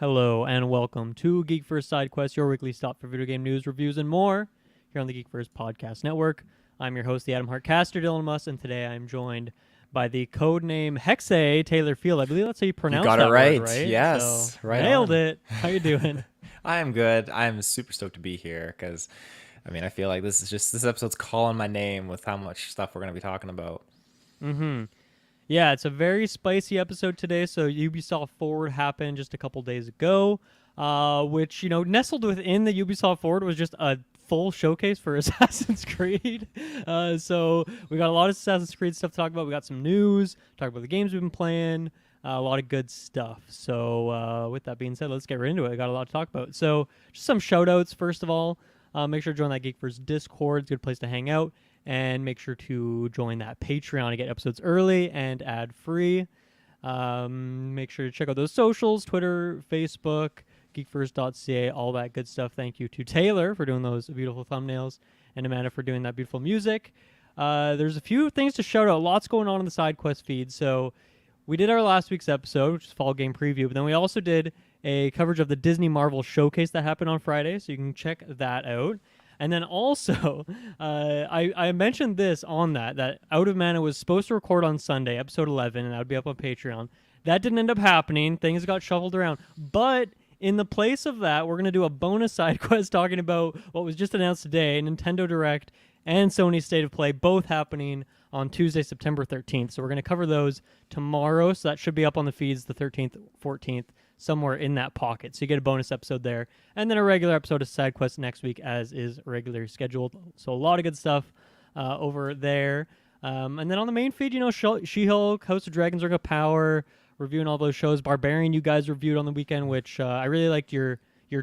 Hello and welcome to GeekVerse Sidequest, your weekly stop for video game news, reviews, and more here on the GeekVerse Podcast Network. I'm your host, the Adam Hartcaster, Dylan Muss, and today I'm joined by the Codename Hexay, Taylor Field. I believe that's how you pronounce got that it right. word, right? Yes, so, right nailed on. it. How you doing? I am good. I'm super stoked to be here because, I feel like this episode's calling my name with how much stuff we're going to be talking about. Yeah, it's a very spicy episode today. So Ubisoft Forward happened just a couple days ago, which, nestled within the Ubisoft Forward was just a full showcase for Assassin's Creed. So we got a lot of Assassin's Creed stuff to talk about. We got some news, talk about the games we've been playing, a lot of good stuff. So with that being said, let's get right into it. I got a lot to talk about. So just some shout outs, first of all. Make sure to join that Geekverse Discord. It's a good place to hang out. And make sure to join that Patreon to get episodes early and ad-free. Make sure to check out those socials, Twitter, Facebook, GeekVerse.ca, all that good stuff. Thank you to Taylor for doing those beautiful thumbnails and Amanda for doing that beautiful music. There's a few things to shout out. Lots going on in the Sidequest feed. So we did our last week's episode, which is Fall Game Preview, but then we also did a coverage of the Disney Marvel Showcase that happened on Friday, so you can check that out. And then also, I mentioned this on that Out of Mana was supposed to record on Sunday, episode 11, and that would be up on Patreon. That didn't end up happening. Things got shuffled around. But in the place of that, we're going to do a bonus side quest talking about what was just announced today, Nintendo Direct and Sony's State of Play, both happening on Tuesday, September 13th. So we're going to cover those tomorrow. So that should be up on the feeds the 13th, 14th, somewhere in that pocket. So you get a bonus episode there. And then a regular episode of SideQuest next week as is regularly scheduled. So a lot of good stuff over there. And then on the main feed, She-Hulk, House of Dragons, Ring of Power, reviewing all those shows. Barbarian you guys reviewed on the weekend, which I really liked your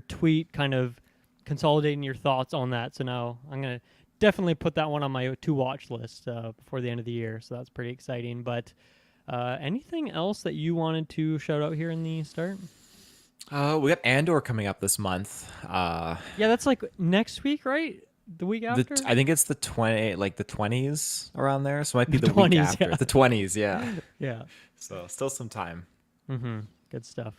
tweet kind of consolidating your thoughts on that. So now I'm going to definitely put that one on my to-watch list before the end of the year. So that's pretty exciting. But anything else that you wanted to shout out here in the start? We got Andor coming up this month. Yeah, that's like next week, right? The week after? I think it's the 20s around there. So it might be The the week 20s, after. yeah. The 20s, yeah. Yeah. So still some time. Good stuff.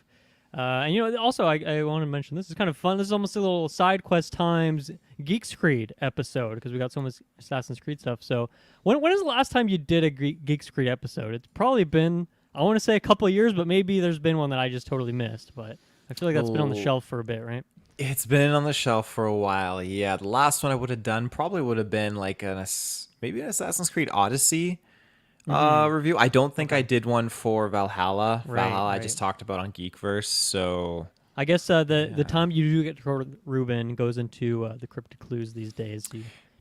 And also I want to mention this is kind of fun. This is almost a little Side Quest times Geeks Creed episode because we got so much Assassin's Creed stuff. So when is the last time you did a Geeks Creed episode? It's probably been, I want to say a couple of years, but maybe there's been one that I just totally missed. But I feel like that's been on the shelf for a bit, right? It's been on the shelf for a while. Yeah, the last one I would have done probably would have been like maybe an Assassin's Creed Odyssey review. I don't think I did one for Valhalla. Valhalla I just talked about on Geekverse. So I guess the time you do get to record Ruben goes into the cryptic clues these days.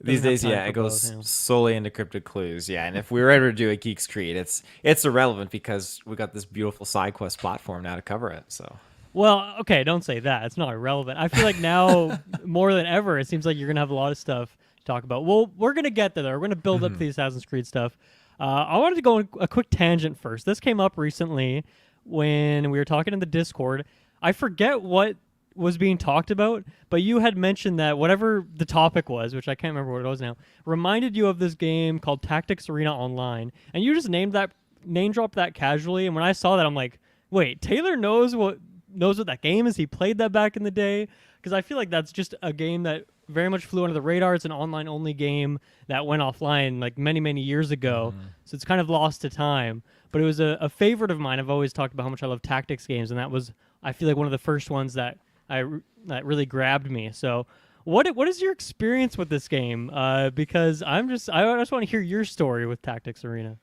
These days, yeah, it goes solely into cryptic clues. Yeah, and if we were ever to do a Geeks Creed, it's irrelevant because we got this beautiful side quest platform now to cover it. So. Well, okay, don't say that. It's not irrelevant. I feel like now more than ever, it seems like you're gonna have a lot of stuff to talk about. Well, we're gonna get there. We're gonna build up to the Assassin's Creed stuff. I wanted to go on a quick tangent first. This came up recently when we were talking in the Discord. I forget what was being talked about, but you had mentioned that whatever the topic was, which I can't remember what it was now, reminded you of this game called Tactics Arena Online, and you just name dropped that casually. And when I saw that, I'm like, wait, Taylor knows what that game is. He played that back in the day, because I feel like that's just a game that very much flew under the radar. It's an online-only game that went offline like many, many years ago, so it's kind of lost to time. But it was a favorite of mine. I've always talked about how much I love tactics games, and that was, I feel like, one of the first ones that that really grabbed me. So what is your experience with this game? Because I just want to hear your story with Tactics Arena.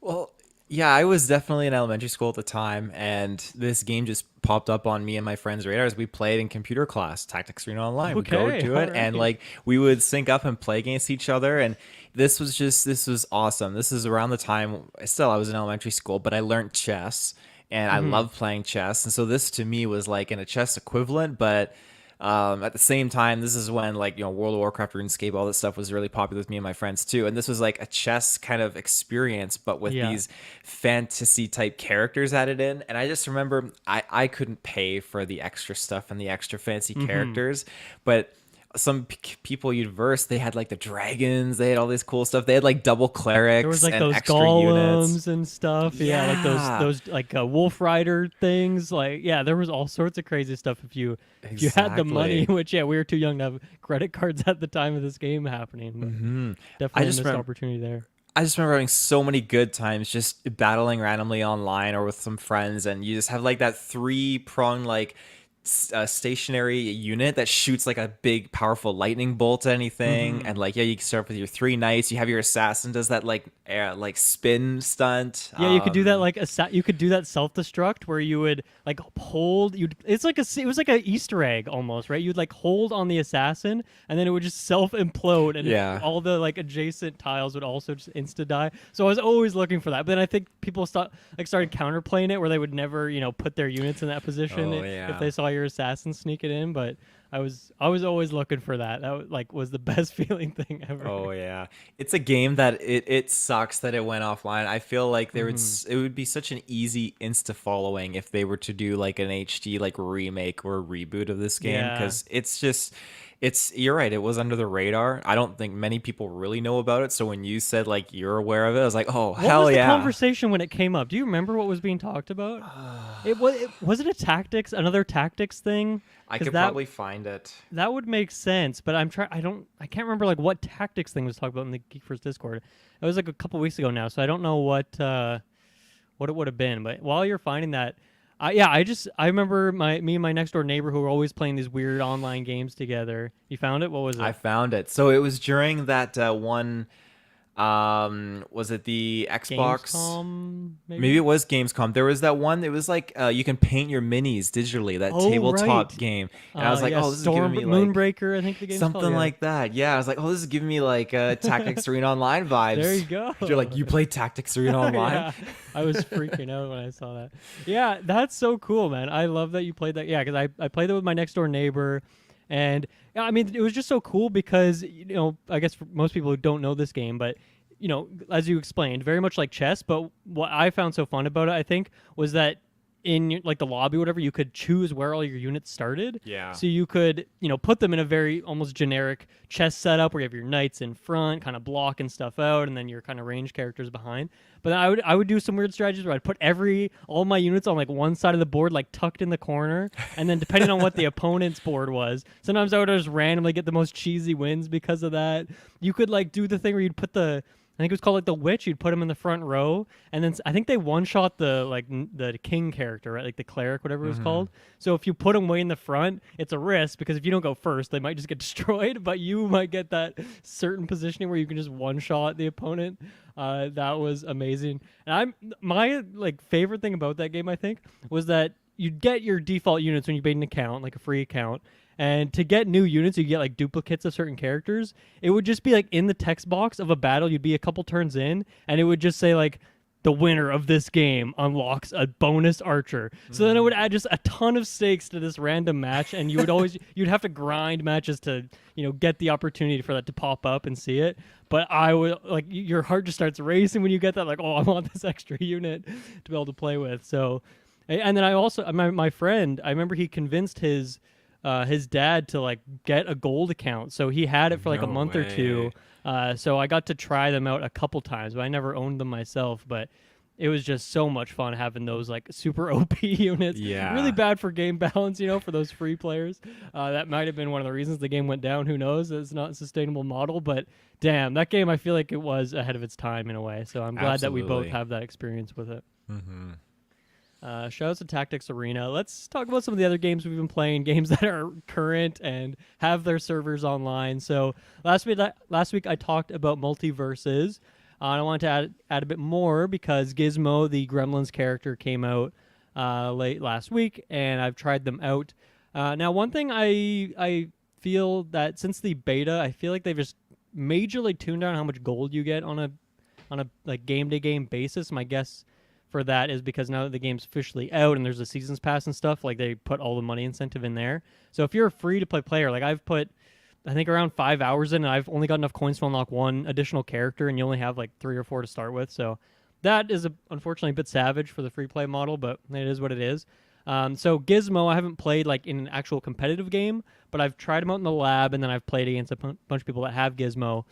Well, yeah, I was definitely in elementary school at the time, and this game just popped up on me and my friends' radars. We played in computer class, Tactics Arena Online. We'd go to it, and like we would sync up and play against each other. And this was awesome. This is around the time I was in elementary school, but I learned chess, and I love playing chess. And so this to me was like in a chess equivalent, but at the same time, this is when World of Warcraft, RuneScape, all this stuff was really popular with me and my friends too. And this was like a chess kind of experience, but with these fantasy type characters added in. And I just remember I couldn't pay for the extra stuff and the extra fancy characters, but people you'd verse, they had like the dragons, they had all this cool stuff. They had like double There was clerics like and those extra units. golems and stuff. Yeah, like Yeah, those like wolf rider things. Like yeah, there was all sorts of crazy stuff if you had the money. exactly. Which yeah, we were too young to have credit cards at the time of this game happening. But I definitely a just missed remember opportunity there. I just remember having so many good times just battling randomly online or with some friends, and you just have like that three-prong like stationary unit that shoots like a big powerful lightning bolt at anything, and like yeah, you can start with your three knights. You have your assassin does that like spin stunt. Yeah, you could do that like you could do that self destruct where you would like hold it's like it was like a Easter egg almost, right? You'd like hold on the assassin and then it would just self implode and Yeah. all the like adjacent tiles would also just insta die. So I was always looking for that. But then I think people started counterplaying it where they would never, put their units in that position Oh if yeah. they saw your assassin sneak it in, but I was always looking for that. That was the best feeling thing ever. Oh yeah, it's a game that it sucks that it went offline. I feel like it would be such an easy insta following if they were to do like an HD like remake or reboot of this game, Yeah. because you're right, it was under the radar. I don't think many people really know about it. So when you said like you're aware of it, I was like, oh What hell was the yeah. conversation when it came up? Do you remember what was being talked about? Was it another tactics thing? I 'Cause could probably find it. that would make sense, but I can't remember like what tactics thing was talked about in the GeekVerse Discord. It was like a couple weeks ago now, so I don't know what it would have been. But while you're finding that, I remember me and my next door neighbor who were always playing these weird online games together. You found it? What was I it? found it. So it was during that one. Was it the Xbox? Gamescom, Maybe maybe? it was Gamescom. There was that one. It was like you can paint your minis digitally. That Oh, tabletop right. game, and I was like, Yeah, oh, this is giving me like Moonbreaker, I think the game's called. something Yeah. like that. Yeah, I was like, oh, this is giving me like Tactics Arena Online There vibes. you go. You're like, you play Tactics Arena Online? Yeah, I was freaking out when I saw that. Yeah, that's so cool, man. I love that you played that. Yeah, because I played that with my next door neighbor. And yeah, I mean, it was just so cool because, I guess for most people who don't know this game, but, as you explained, very much like chess. But what I found so fun about it, I think, was that in like the lobby, or whatever, you could choose where all your units started. Yeah. So you could, put them in a very almost generic chess setup where you have your knights in front, kind of blocking stuff out, and then your kind of range characters behind. But then I would do some weird strategies where I'd put all my units on like one side of the board, like tucked in the corner, and then depending on what the opponent's board was, sometimes I would just randomly get the most cheesy wins because of that. You could like do the thing where you'd put I think it was called like the witch. You'd put him in the front row, and then I think they one shot the king character, right? Like the cleric, whatever it was called. So if you put him way in the front, it's a risk because if you don't go first, they might just get destroyed. But you might get that certain positioning where you can just one shot the opponent. That was amazing. And my like favorite thing about that game, I think, was that you'd get your default units when you made an account, like a free account. And to get new units, you get like duplicates of certain characters. It would just be like in the text box of a battle. You'd be a couple turns in, and it would just say like, the winner of this game unlocks a bonus archer. So then it would add just a ton of stakes to this random match, and you'd have to grind matches to get the opportunity for that to pop up and see it. But I would like your heart just starts racing when you get that, like, oh, I want this extra unit to be able to play with. So, and then I also my friend, I remember he convinced his dad to like get a gold account, so he had it for like a No month or two. way. So I got to try them out a couple times, but I never owned them myself. But it was just so much fun having those like super OP units. Yeah. Really bad for game balance, for those free players. That might have been one of the reasons the game went down. Who knows? It's not a sustainable model, but damn, that game, I feel like it was ahead of its time in a way. So I'm glad that we both Absolutely. have that experience with it. Mm-hmm. Shout out to Tactics Arena. Let's talk about some of the other games we've been playing, games that are current and have their servers online. So last week I talked about Multiverses. And I wanted to add a bit more because Gizmo, the Gremlins character, came out late last week, and I've tried them out. Now, one thing I feel that since the beta, I feel like they've just majorly tuned down how much gold you get on a like game to game basis. My guess for that is because now that the game's officially out and there's a seasons pass and stuff, like they put all the money incentive in there. So if you're a free to play player, like I've put, I think around 5 hours in, and I've only got enough coins to unlock one additional character, and you only have like 3 or 4 to start with. So that is unfortunately a bit savage for the free play model, but it is what it is. So Gizmo, I haven't played like in an actual competitive game, but I've tried him out in the lab, and then I've played against a bunch of people that have Gizmo.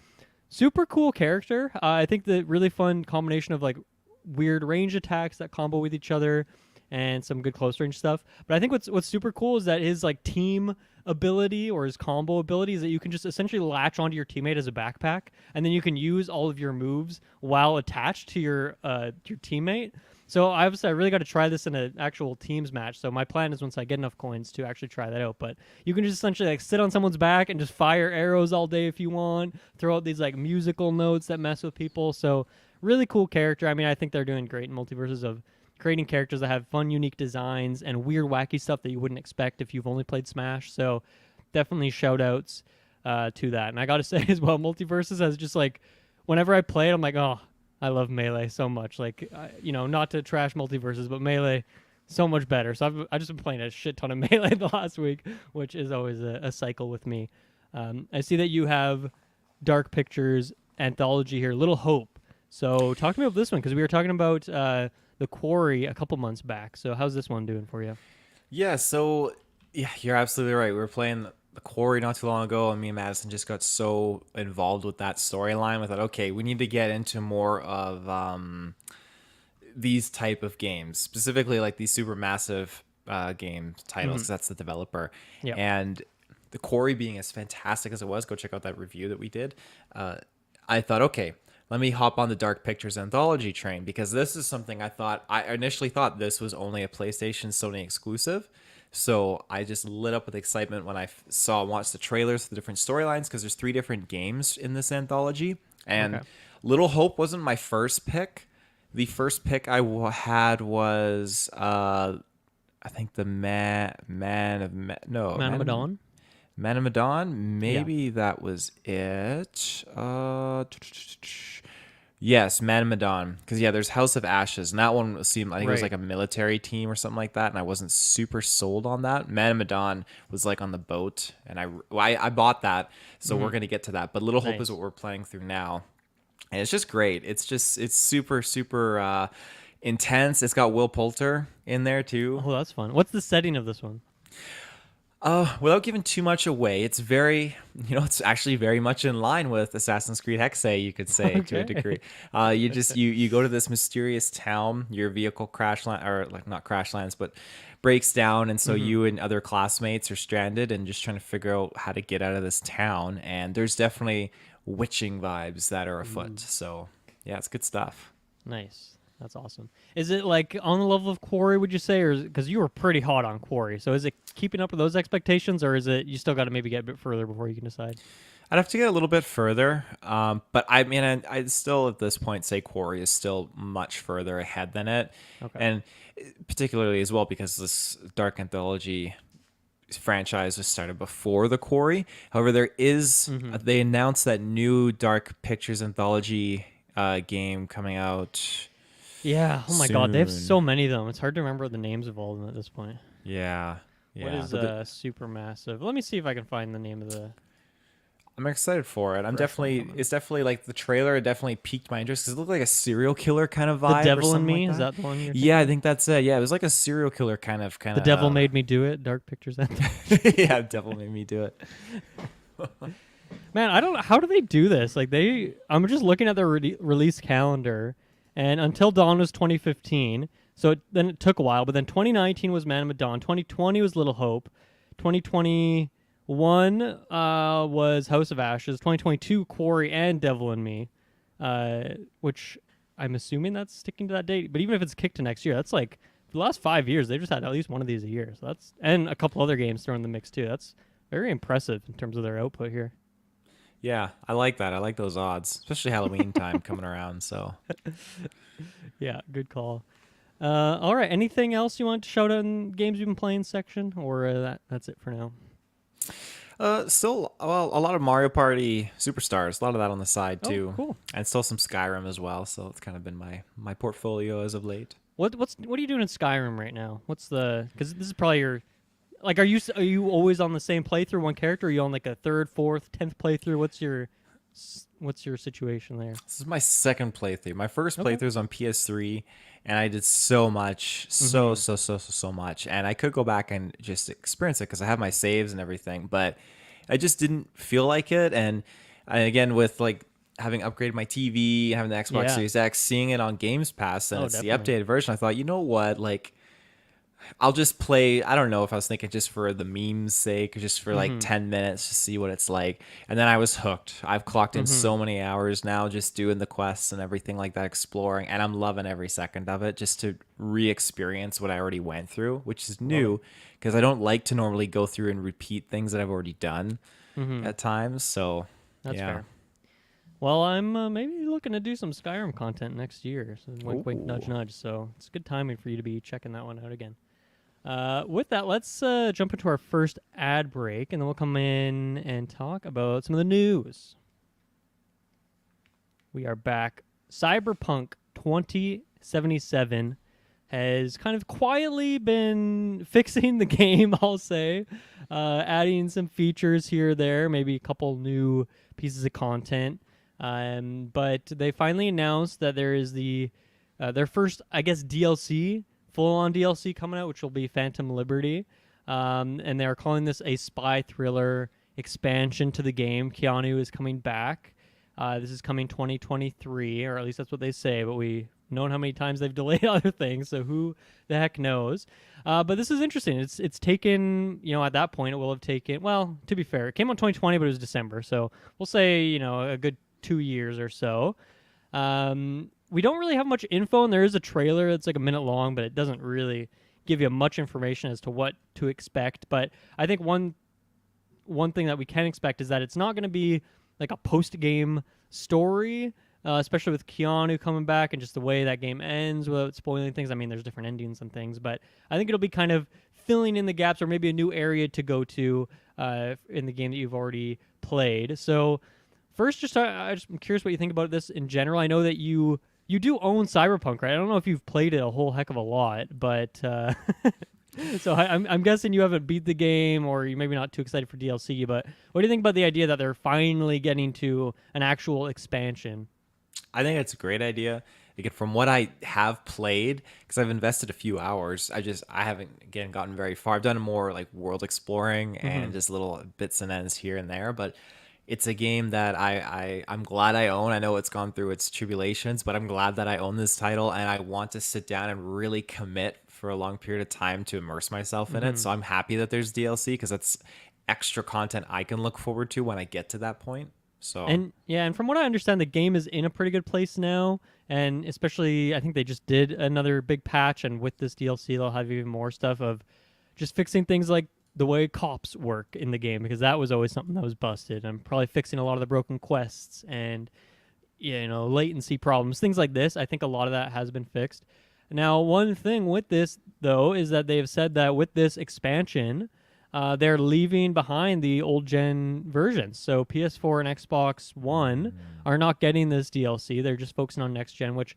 Super cool character. I think the really fun combination of like weird range attacks that combo with each other, and some good close range stuff. But I think what's super cool is that his like team ability or his combo ability is that you can just essentially latch onto your teammate as a backpack, and then you can use all of your moves while attached to your teammate. So obviously I really got to try this in an actual teams match. So my plan is once I get enough coins to actually try that out. But you can just essentially like sit on someone's back and just fire arrows all day if you want. Throw out these like musical notes that mess with people. So really cool character. I mean, I think they're doing great in Multiverses of creating characters that have fun, unique designs and weird, wacky stuff that you wouldn't expect if you've only played Smash. So definitely shout outs to that. And I got to say as well, Multiverses has just like, whenever I play it, I'm like, oh, I love Melee so much. Like, not to trash Multiverses, but Melee so much better. So I've just been playing a shit ton of Melee the last week, which is always a cycle with me. I see that you have Dark Pictures Anthology here, Little Hope. So talk to me about this one, because we were talking about The Quarry a couple months back. So how's this one doing for you? Yeah, so you're absolutely right. We were playing The Quarry not too long ago, and me and Madison just got so involved with that storyline. We thought, okay, we need to get into more of these type of games, specifically like these super massive game titles, because that's the developer. Yeah. And The Quarry being as fantastic as it was, go check out that review that we did. I thought, okay, let me hop on the Dark Pictures Anthology train, because this is something I initially thought this was only a PlayStation Sony exclusive. So I just lit up with excitement when I watched the trailers for the different storylines, because there's 3 different games in this anthology. And Okay. Little Hope wasn't my first pick. The first pick I had was I think the Man of Medan? Man of Medan. Maybe that was it. Yes, Man of Medan. Because there's House of Ashes, and that one seemed, I think it was Right. like a military team or something like that, and I wasn't super sold on that. Man of Medan was like on the boat, and I bought that, so we're gonna get to that. But Little Hope is Nice. what we're playing through now, and it's just great. It's super super intense. It's got Will Poulter in there too. Oh, that's fun. What's the setting of this one? Without giving too much away, it's very, it's actually very much in line with Assassin's Creed Hexay, you could say, to a Okay. degree. You go to this mysterious town, your vehicle crash land, or like not crash lands, but breaks down, and so you and other classmates are stranded and just trying to figure out how to get out of this town. And there's definitely witching vibes that are afoot. So yeah, it's good stuff. Nice. That's awesome. Is it like on the level of Quarry, would you say, or because you were pretty hot on Quarry? So is it keeping up with those expectations, or is it you still got to maybe get a bit further before you can decide? I'd have to get a little bit further, but I mean, I'd still at this point say Quarry is still much further ahead than it, Okay. and particularly as well because this Dark Anthology franchise was started before the Quarry. However, there is they announced that new Dark Pictures Anthology game coming out. Yeah. Oh my God, they have Soon. so many of them. It's hard to remember the names of all of them at this point. Yeah, yeah. What is but super massive? Let me see if I can find the name of the. I'm excited for it. coming. It's definitely like the trailer definitely piqued my interest because it looked like a serial killer kind of The vibe. Devil or in something Me, like is that the one you're Yeah, I think that's it. Yeah, it was like a serial killer kind of. The Devil Made Me Do It, Dark Pictures Anthology. Yeah, Devil made me do it. Man, I don't. How do they do this? Like I'm just looking at their release calendar, and Until Dawn was 2015. So then it took a while, but then 2019 was Man of Medan. 2020 was Little Hope. 2021 was House of Ashes. 2022 Quarry and Devil in Me, which I'm assuming that's sticking to that date. But even if it's kicked to next year, that's like for the last 5 years they've just had at least one of these a year. So that's and a couple other games thrown in the mix too. That's very impressive in terms of their output here. Yeah, I like that. I like those odds, especially Halloween time coming around. So Yeah, good call. All right. Anything else you want to shout out in games you've been playing section, or that's it for now? still, well, a lot of Mario Party Superstars, a lot of that on the side too, cool. and still some Skyrim as well. So it's kind of been my portfolio as of late. What are you doing in Skyrim right now? What's the because this is probably your like are you always on the same playthrough one character? Or are you on like a third, fourth, 10th playthrough? What's what's your situation there? This is my second playthrough. My first Okay. playthrough was on PS3, and I did so much, so much. And I could go back and just experience it because I have my saves and everything, but I just didn't feel like it. And again, with like having upgraded my TV, having the Xbox Yeah. Series X, seeing it on Games Pass, and Oh, it's the definitely. updated version, I thought, you know what, like I'll just play. I don't know if I was thinking just for the meme's sake, or just for like Mm-hmm. 10 minutes to see what it's like. And then I was hooked. I've clocked in Mm-hmm. so many hours now just doing the quests and everything like that, exploring. And I'm loving every second of it just to re experience what I already went through, which is Love it. new because I don't like to normally go through and repeat things that I've already done Mm-hmm. at times. So, That's yeah. fair. Well, I'm maybe looking to do some Skyrim content next year. So wink, wink, nudge, Ooh. nudge. So it's good timing for you to be checking that one out again. With that, let's jump into our first ad break, and then we'll come in and talk about some of the news. We are back. Cyberpunk 2077 has kind of quietly been fixing the game, I'll say, adding some features here or there, maybe a couple new pieces of content. But they finally announced that there is their first, I guess, DLC, full-on DLC coming out, which will be Phantom Liberty. And they're calling this a spy thriller expansion to the game. Keanu is coming back. This is coming 2023, or at least that's what they say, but we known how many times they've delayed other things, so who the heck knows? But this is interesting. It's taken, at that point it will have taken, well, to be fair, it came out 2020, but it was December, so we'll say, a good 2 years or so. We don't really have much info, and there is a trailer that's like a minute long, but it doesn't really give you much information as to what to expect. But I think one thing that we can expect is that it's not going to be like a post-game story, especially with Keanu coming back and just the way that game ends without spoiling things. I mean, there's different endings and things, but I think it'll be kind of filling in the gaps or maybe a new area to go to in the game that you've already played. So first, I'm curious what you think about this in general. I know that you do own Cyberpunk, right? I don't know if you've played it a whole heck of a lot, but so I'm guessing you haven't beat the game, or you're maybe not too excited for DLC. But what do you think about the idea that they're finally getting to an actual expansion? I think it's a great idea. Again, from what I have played, because I've invested a few hours, I haven't again gotten very far. I've done more like world exploring Mm-hmm. and just little bits and ends here and there, but it's a game that I'm glad I own. I know it's gone through its tribulations, but I'm glad that I own this title, and I want to sit down and really commit for a long period of time to immerse myself in it. Mm-hmm. So I'm happy that there's DLC because that's extra content I can look forward to when I get to that point. So And yeah, and from what I understand, the game is in a pretty good place now. And especially, I think they just did another big patch, and with this DLC, they'll have even more stuff of just fixing things like the way cops work in the game, because that was always something that was busted. And probably fixing a lot of the broken quests and latency problems, things like this. I think a lot of that has been fixed. Now, one thing with this though is that they've said that with this expansion, they're leaving behind the old gen versions. So PS4 and Xbox One are not getting this DLC. They're just focusing on next gen, which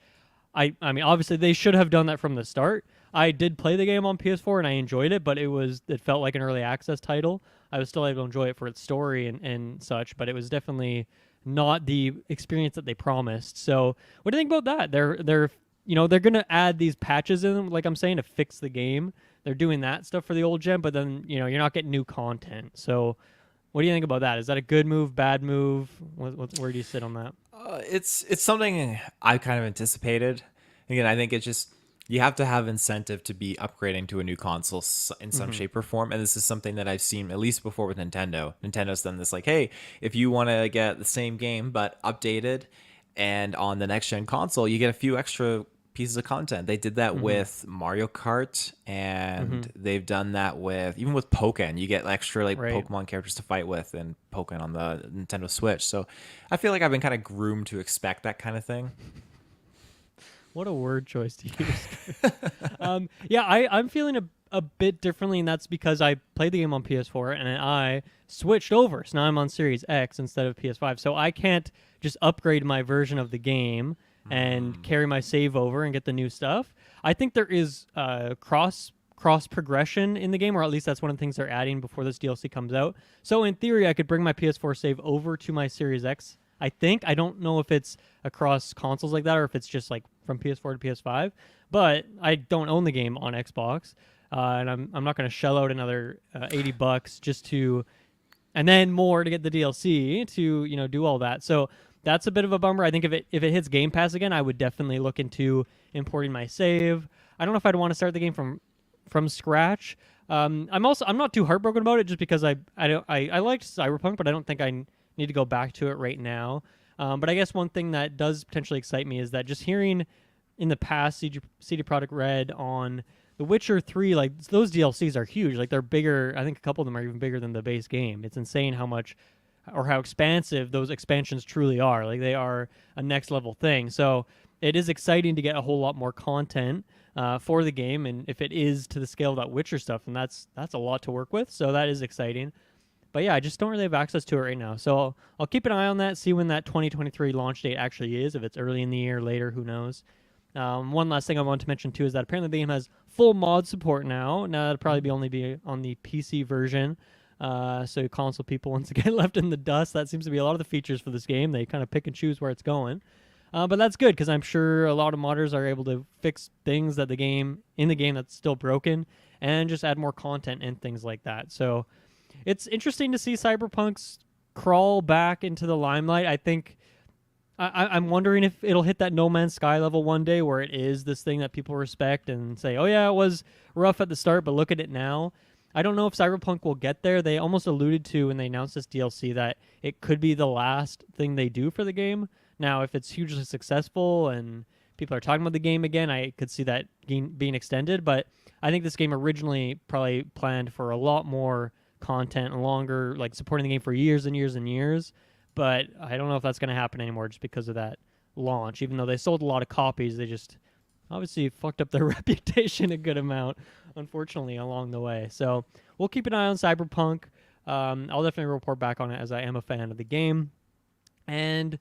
I mean, obviously they should have done that from the start. I did play the game on PS4 and I enjoyed it, but it felt like an early access title. I was still able to enjoy it for its story and such, but it was definitely not the experience that they promised. So, what do you think about that? They're gonna add these patches in them, like I'm saying, to fix the game. They're doing that stuff for the old gen, but then you're not getting new content. So, what do you think about that? Is that a good move, bad move? Where do you sit on that? it's something I kind of anticipated. Again, I think it's just you have to have incentive to be upgrading to a new console in some Mm-hmm. shape or form, and this is something that I've seen at least before with Nintendo. Nintendo's done this, like, hey, if you want to get the same game but updated and on the next gen console, you get a few extra pieces of content. They did that Mm-hmm. with Mario Kart, Mm-hmm. and they've done that with even with Pokemon. You get extra like Right. Pokemon characters to fight with and Pokemon on the Nintendo Switch. So I feel like I've been kind of groomed to expect that kind of thing. What a word choice to use. Yeah, I'm feeling a bit differently, and that's because I played the game on PS4 and I switched over. So now I'm on Series X instead of PS5. So I can't just upgrade my version of the game and carry my save over and get the new stuff. I think there is cross progression in the game, or at least that's one of the things they're adding before this DLC comes out. So in theory, I could bring my PS4 save over to my Series X I don't know if it's across consoles like that or if it's just like from PS4 to PS5. But I don't own the game on Xbox, and I'm not going to shell out another $80 just to, and then more to get the DLC to do all that. So that's a bit of a bummer. I think if it hits Game Pass again, I would definitely look into importing my save. I don't know if I'd want to start the game from scratch. I'm not too heartbroken about it just because I liked Cyberpunk, but I don't think I need to go back to it right now. But I guess one thing that does potentially excite me is that just hearing in the past CD Projekt Red on The Witcher 3, like those DLCs are huge. Like they're bigger. I think a couple of them are even bigger than the base game. It's insane how much or how expansive those expansions truly are. Like they are a next level thing. So it is exciting to get a whole lot more content for the game, and if it is to the scale of that Witcher stuff, then that's a lot to work with. So that is exciting. But yeah, I just don't really have access to it right now. So I'll keep an eye on that, see when that 2023 launch date actually is. If it's early in the year, later, who knows. One last thing I want to mention too is that apparently the game has full mod support now. Now that'll probably only be on the PC version. So console people once again left in the dust. That seems to be a lot of the features for this game. They kind of pick and choose where it's going. But that's good because I'm sure a lot of modders are able to fix things that in the game that's still broken and just add more content and things like that. So it's interesting to see Cyberpunks crawl back into the limelight. I think I'm wondering if it'll hit that No Man's Sky level one day where it is this thing that people respect and say, oh yeah, it was rough at the start, but look at it now. I don't know if Cyberpunk will get there. They almost alluded to when they announced this DLC that it could be the last thing they do for the game. Now, if it's hugely successful and people are talking about the game again, I could see that being extended. But I think this game originally probably planned for a lot more content and longer, like supporting the game for years and years and years. But I don't know if that's going to happen anymore just because of that launch. Even though they sold a lot of copies, they just obviously fucked up their reputation a good amount, unfortunately, along the way. So we'll keep an eye on Cyberpunk. I'll definitely report back on it as I am a fan of the game. And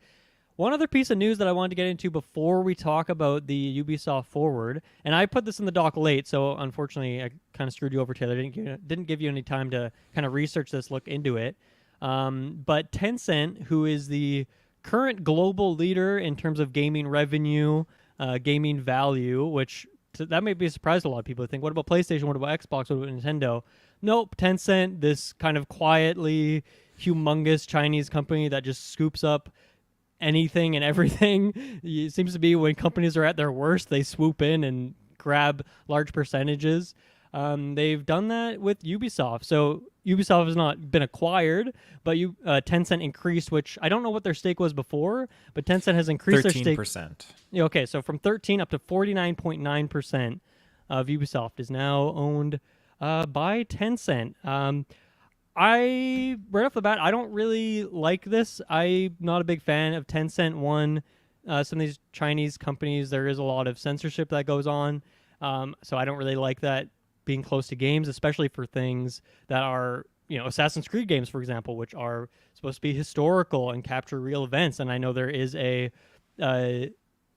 one other piece of news that I wanted to get into before we talk about the Ubisoft Forward, and I put this in the doc late, so unfortunately I kind of screwed you over, Taylor. Didn't give you any time to kind of research this, look into it. But Tencent, who is the current global leader in terms of gaming revenue, gaming value, which that may be a surprise to a lot of people. Who think, what about PlayStation? What about Xbox? What about Nintendo? Nope, Tencent, this kind of quietly humongous Chinese company that just scoops up anything and everything. It seems to be when companies are at their worst, they swoop in and grab large percentages. They've done that with Ubisoft. So Ubisoft has not been acquired, but Tencent increased, which I don't know what their stake was before, but Tencent has increased 13%. Their stake. Okay, so from 13 up to 49.9% of Ubisoft is now owned by Tencent. Right off the bat, I don't really like this. I'm not a big fan of Tencent. Some of these Chinese companies, there is a lot of censorship that goes on. So I don't really like that being close to games, especially for things that are, Assassin's Creed games, for example, which are supposed to be historical and capture real events. And I know there is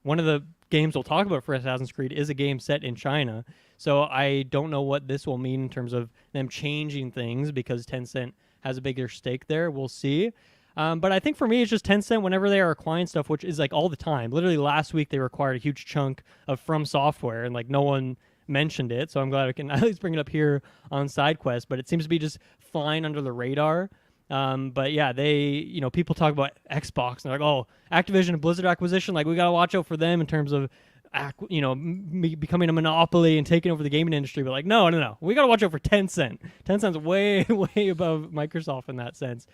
one of the games we'll talk about for Assassin's Creed is a game set in China. So I don't know what this will mean in terms of them changing things because Tencent has a bigger stake there. We'll see. But I think for me, it's just Tencent whenever they are acquiring stuff, which is like all the time. Literally last week, they acquired a huge chunk of From Software and like no one mentioned it. So I'm glad I can at least bring it up here on Sidequest, but it seems to be just flying under the radar. But yeah, people talk about Xbox and they're like, oh, Activision and Blizzard acquisition, like we got to watch out for them in terms of, becoming a monopoly and taking over the gaming industry. But like, no. We got to watch out for Tencent. Tencent's way, way above Microsoft in that sense.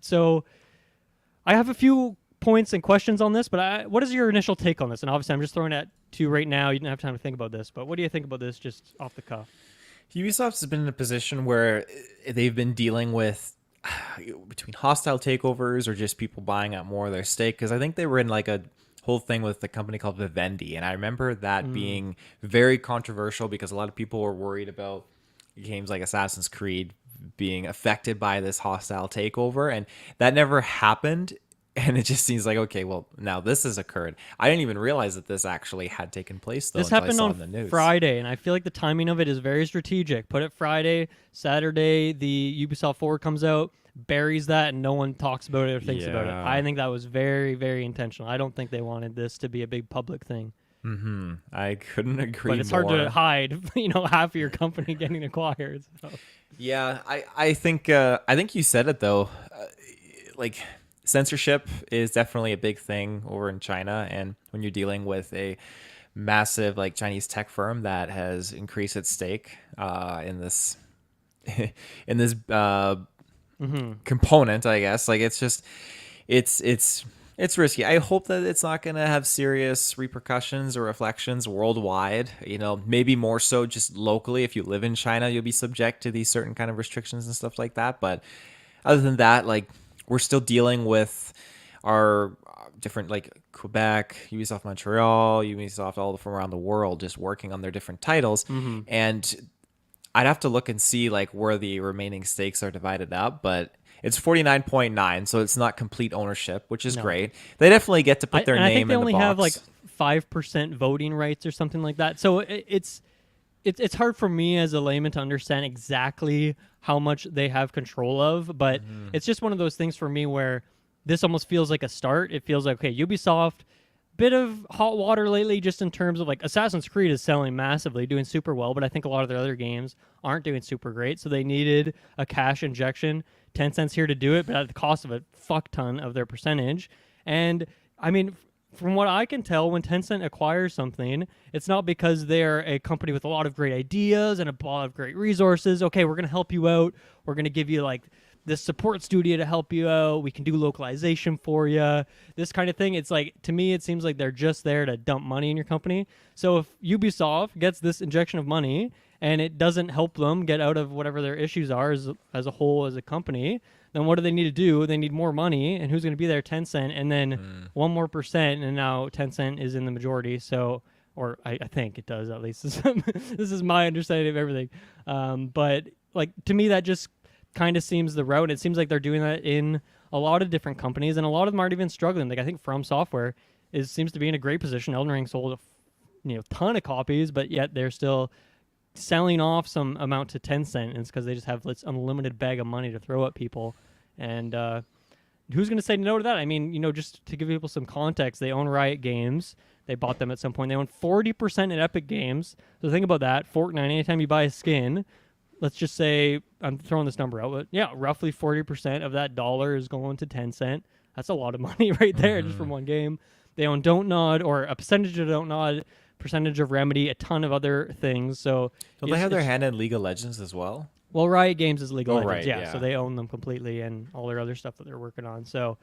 So I have a few points and questions on this, but what is your initial take on this? And obviously I'm just throwing it to you right now. You didn't have time to think about this, but what do you think about this just off the cuff? Ubisoft has been in a position where they've been dealing with between hostile takeovers or just people buying up more of their stake. Because I think they were in like a whole thing with the company called Vivendi. And I remember that being very controversial because a lot of people were worried about games like Assassin's Creed being affected by this hostile takeover. And that never happened And it just seems like, okay, well, now this has occurred. I didn't even realize that this actually had taken place, though, This until I happened saw it on in the news. Friday, and I feel like the timing of it is very strategic. Put it Friday, Saturday, the Ubisoft Forward comes out, buries that, and no one talks about it or thinks about it. Yeah. I think that was very, very intentional. I don't think they wanted this to be a big public thing. I couldn't agree more. But it's hard to hide, half of your company getting acquired. So. Yeah, I think you said it though. Like censorship is definitely a big thing over in China, and when you're dealing with a massive like Chinese tech firm that has increased its stake in this in this component, I guess, like it's just it's risky. I hope that it's not going to have serious repercussions or reflections worldwide. Maybe more so just locally. If you live in China, you'll be subject to these certain kind of restrictions and stuff like that. But other than that, like we're still dealing with our different like Quebec, Ubisoft Montreal, Ubisoft all from around the world just working on their different titles. And I'd have to look and see like where the remaining stakes are divided up, but it's 49.9, so it's not complete ownership, which is great. They definitely get to put their name in the box. I think they only have like 5% voting rights or something like that. So it's hard for me as a layman to understand exactly how much they have control of, but it's just one of those things for me where this almost feels like a start. It feels like, okay, Ubisoft, bit of hot water lately just in terms of like Assassin's Creed is selling massively, doing super well, but I think a lot of their other games aren't doing super great, so they needed a cash injection. Tencent's here to do it, but at the cost of a fuck ton of their percentage. And I mean, from what I can tell, when Tencent acquires something, it's not because they're a company with a lot of great ideas and a lot of great resources. Okay, we're going to help you out. We're going to give you like this support studio to help you out. We can do localization for you. This kind of thing. It's like, to me, it seems like they're just there to dump money in your company. So if Ubisoft gets this injection of money and it doesn't help them get out of whatever their issues are as a whole, as a company, then what do they need to do? They need more money, and who's going to be there? Tencent, and then 1 more percent, and now Tencent is in the majority. So, or I think it does, at least. This is my understanding of everything. But like, to me, that just kind of seems the route. It seems like they're doing that in a lot of different companies, and a lot of them aren't even struggling. Like, I think From Software seems to be in a great position. Elden Ring sold a ton of copies, but yet they're still selling off some amount to Tencent, and it's because they just have this unlimited bag of money to throw at people. And who's going to say no to that? I mean, just to give people some context, they own Riot Games. They bought them at some point. They own 40% in Epic Games. So think about that. Fortnite, anytime you buy a skin, let's just say, I'm throwing this number out, but yeah, roughly 40% of that dollar is going to Tencent. That's a lot of money right there just from one game. They own Don't Nod, or a percentage of Don't Nod, percentage of Remedy, a ton of other things. So don't they have their hand in League of Legends as well? Well, Riot Games is League of Legends, right, yeah, so they own them completely and all their other stuff that they're working on. So,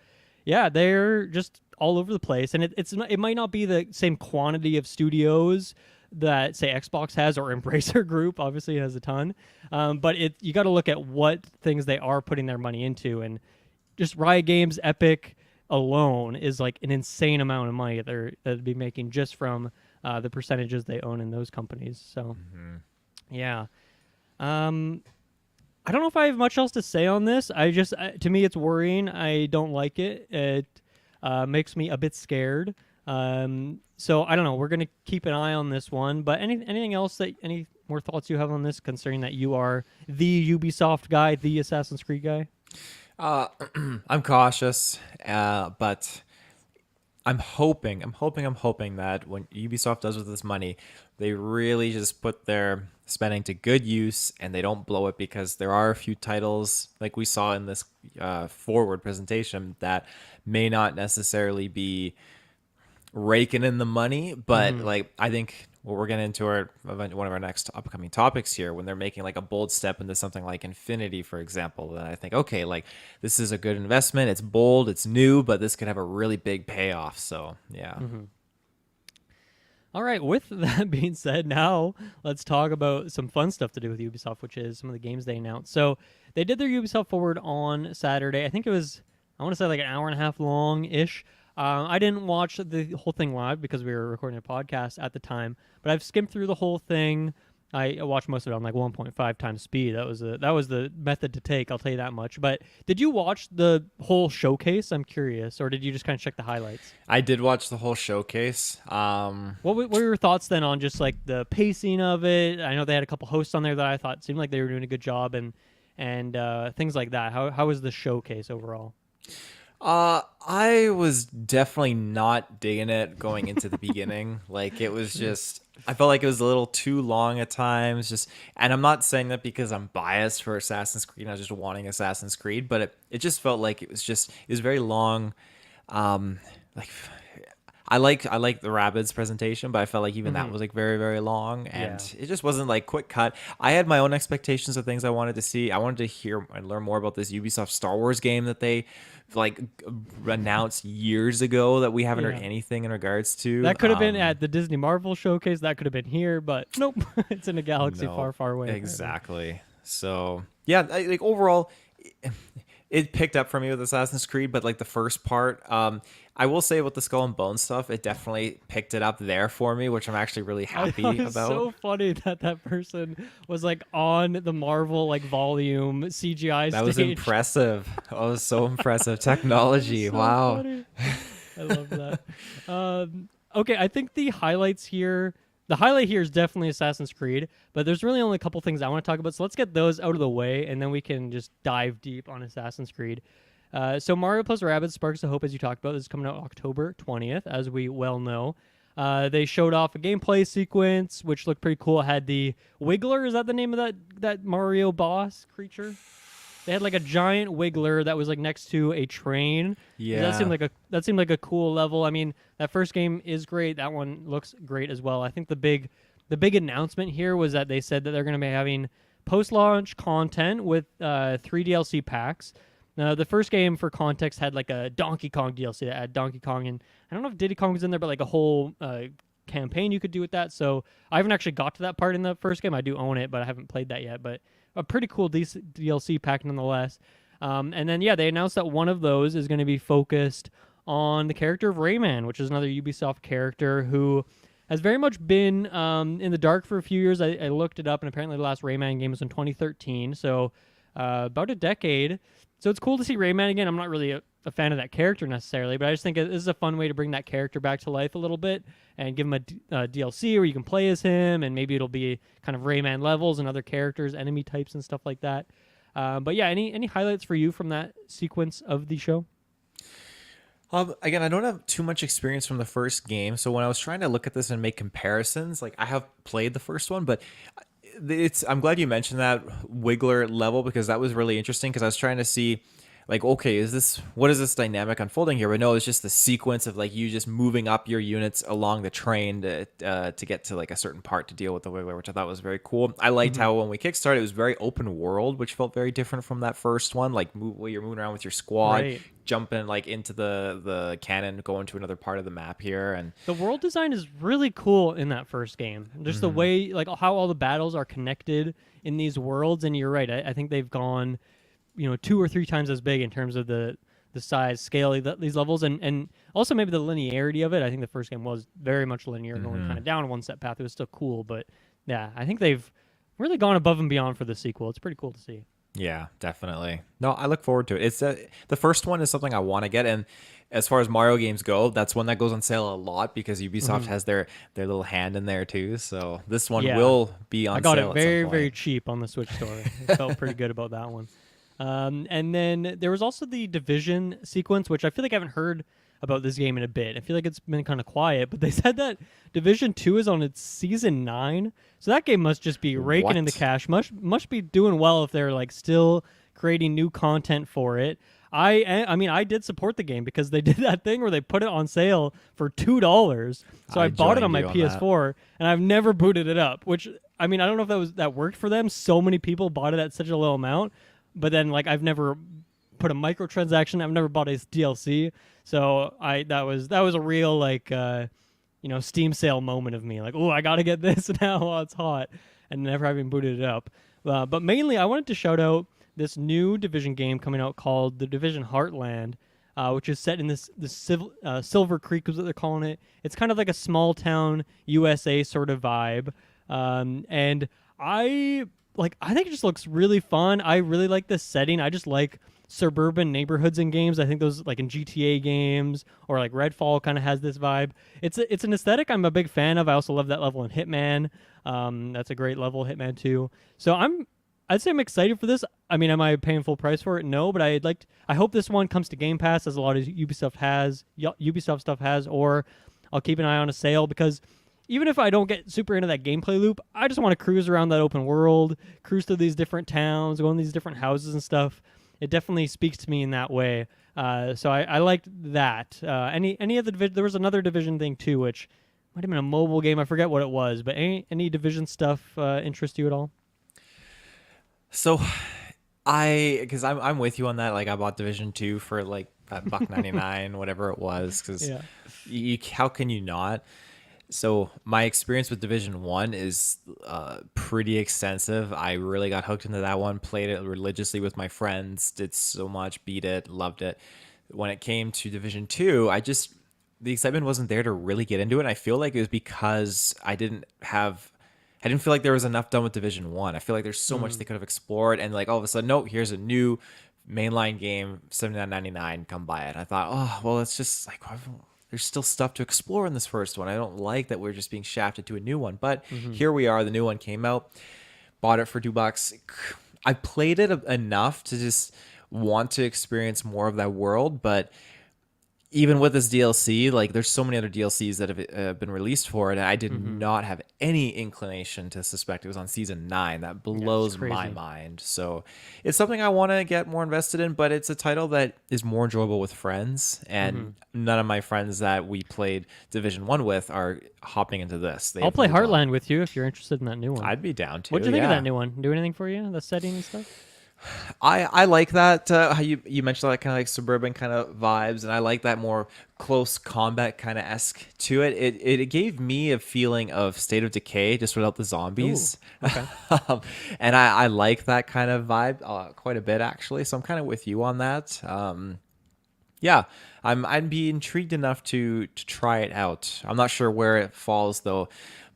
yeah, they're just all over the place, and it might not be the same quantity of studios that, say, Xbox has, or Embracer Group obviously has a ton, but you got to look at what things they are putting their money into, and just Riot Games, Epic alone is like an insane amount of money that they'd be making just from the percentages they own in those companies. So, yeah. I don't know if I have much else to say on this. To me, it's worrying. I don't like it. It makes me a bit scared. So I don't know. We're going to keep an eye on this one. But anything else any more thoughts you have on this, considering that you are the Ubisoft guy, the Assassin's Creed guy? I'm cautious, but I'm hoping that when Ubisoft does with this money, they really just put their spending to good use and they don't blow it, because there are a few titles like we saw in this forward presentation that may not necessarily be raking in the money, but like I think what we're getting into one of our next upcoming topics here, when they're making like a bold step into something like Infinity, for example, then I think, okay, like this is a good investment. It's bold, it's new, but this could have a really big payoff. So yeah. All right, with that being said, now let's talk about some fun stuff to do with Ubisoft, which is some of the games they announced. So they did their Ubisoft Forward on Saturday. I think it was, I want to say like an hour and a half long-ish. I didn't watch the whole thing live because we were recording a podcast at the time, but I've skimmed through the whole thing. I watched most of it on like 1.5 times speed. That was the method to take. I'll tell you that much. But did you watch the whole showcase? I'm curious, or did you just kind of check the highlights? I did watch the whole showcase. What were your thoughts then on just like the pacing of it? I know they had a couple hosts on there that I thought seemed like they were doing a good job, and things like that. How was the showcase overall? I was definitely not digging it going into the beginning. Like it was just, I felt like it was a little too long at times. Just, and I'm not saying that because I'm biased for Assassin's Creed. I was just wanting Assassin's Creed, but it just felt like it was very long. Like I like the Rabbids presentation, but I felt like even that was like very, very long, and it just wasn't like quick cut. I had my own expectations of things I wanted to see. I wanted to hear and learn more about this Ubisoft Star Wars game that they like announced years ago that we haven't heard anything in regards to. That could have been at the Disney Marvel showcase. That could have been here, but nope. It's in a galaxy far, far away. Exactly. So yeah, like overall, it picked up for me with Assassin's Creed, but like the first part, I will say about the Skull and Bones stuff, it definitely picked it up there for me, which I'm actually really happy about. It's so funny that person was like on the Marvel like volume CGI stage. That was impressive. That was so impressive. Technology. So wow. Funny. I love that. Okay, I think the highlights here. The highlight here is definitely Assassin's Creed, but there's really only a couple things I want to talk about. So let's get those out of the way, and then we can just dive deep on Assassin's Creed. So Mario plus Rabbids Sparks of Hope, as you talked about, this is coming out October 20th, as we well know. They showed off a gameplay sequence, which looked pretty cool. It had the Wiggler. Is that the name of that Mario boss creature? They had like a giant Wiggler that was like next to a train. Yeah, that seemed like a cool level. I mean, that first game is great. That one looks great as well. I think the big announcement here was that they said that they're going to be having post-launch content with 3 DLC packs. Now, the first game, for context, had like a Donkey Kong DLC that had Donkey Kong, and I don't know if Diddy Kong was in there, but like a whole campaign you could do with that. So I haven't actually got to that part in the first game. I do own it, but I haven't played that yet. But a pretty cool DLC pack nonetheless. And then, they announced that one of those is going to be focused on the character of Rayman, which is another Ubisoft character who has very much been in the dark for a few years. I looked it up, and apparently the last Rayman game was in 2013, so about a decade. So it's cool to see Rayman again. I'm not really a fan of that character necessarily, but I just think this is a fun way to bring that character back to life a little bit and give him a DLC where you can play as him, and maybe it'll be kind of Rayman levels and other characters, enemy types and stuff like that. But yeah, any highlights for you from that sequence of the show? Again, I don't have too much experience from the first game, so when I was trying to look at this and make comparisons, like I have played the first one, but I'm glad you mentioned that Wiggler level, because that was really interesting, because I was trying to see like, okay, what is this dynamic unfolding here? But no, it's just the sequence of like you just moving up your units along the train to get to like a certain part to deal with the Wiggler, which I thought was very cool. I liked how when we kickstarted, it was very open world, which felt very different from that first one. Like you're moving around with your squad, jumping like into the cannon, going to another part of the map here, and the world design is really cool in that first game. Just the way, like how all the battles are connected in these worlds. And you're right, I think they've gone 2 or 3 times as big in terms of the size, scale of these levels, and also maybe the linearity of it. I think the first game was very much linear, going kind of down one set path. It was still cool, but yeah, I think they've really gone above and beyond for the sequel. It's pretty cool to see. Yeah, definitely. No, I look forward to it. It's the first one is something I want to get, and as far as Mario games go, that's one that goes on sale a lot because Ubisoft has their little hand in there too. So this one will be on sale. I got it very, very cheap on the Switch store. I felt pretty good about that one. And then there was also the Division sequence, which I feel like I haven't heard about this game in a bit. I feel like it's been kind of quiet, but they said that Division 2 is on its season 9. So that game must just be raking in the cash. Must be doing well if they're like still creating new content for it. I mean, I did support the game because they did that thing where they put it on sale for $2. So I bought it on my PS4, and I've never booted it up, which, I mean, I don't know if that worked for them. So many people bought it at such a low amount. But then, like, I've never put a microtransaction. I've never bought a DLC. So that was a real like Steam sale moment of me. Like, oh, I gotta get this now while it's hot, and never having booted it up. But mainly, I wanted to shout out this new Division game coming out called the Division Heartland, which is set in this Silver Creek is what they're calling it. It's kind of like a small town USA sort of vibe. And I think it just looks really fun. I really like this setting. I just like suburban neighborhoods in games. I think those like in GTA games or like Redfall kind of has this vibe. It's an aesthetic I'm a big fan of. I also love that level in Hitman. That's a great level, Hitman 2. So I'd say I'm excited for this. I mean, am I paying full price for it? No, but I hope this one comes to Game Pass, as a lot of Ubisoft stuff has, or I'll keep an eye on a sale, because even if I don't get super into that gameplay loop, I just want to cruise around that open world, cruise through these different towns, go in these different houses and stuff. It definitely speaks to me in that way. So I liked that. Any of the there was another Division thing too, which might have been a mobile game. I forget what it was, but any Division stuff interest you at all? So because I'm with you on that. Like, I bought Division 2 for like $1.99, whatever it was, because how can you not? So my experience with Division 1 is pretty extensive. I really got hooked into that one, played it religiously with my friends, did so much, beat it, loved it. When it came to Division 2, the excitement wasn't there to really get into it. And I feel like it was because I didn't feel like there was enough done with Division 1. I feel like there's so much they could have explored, and like all of a sudden, nope, here's a new mainline game, $79.99, come buy it. I thought, oh, well, it's just like, there's still stuff to explore in this first one. I don't like that we're just being shafted to a new one. But here we are. The new one came out. Bought it for $2. I played it enough to just want to experience more of that world. But even with this DLC, like, there's so many other DLCs that have been released for it, and I did not have any inclination to suspect it was on Season 9. That blows my mind. So it's something I want to get more invested in, but it's a title that is more enjoyable with friends, and none of my friends that we played Division 1 with are hopping into this. I'll play Heartland with you if you're interested in that new one. I'd be down to. What'd you think of that new one? Do anything for you? The setting and stuff? I like that, how you mentioned that kind of like suburban kind of vibes, and I like that more close combat kind of esque to it. It gave me a feeling of State of Decay, just without the zombies. Ooh, okay. And I like that kind of vibe quite a bit, actually. So I'm kind of with you on that. Yeah, I'd be intrigued enough to try it out. I'm not sure where it falls though,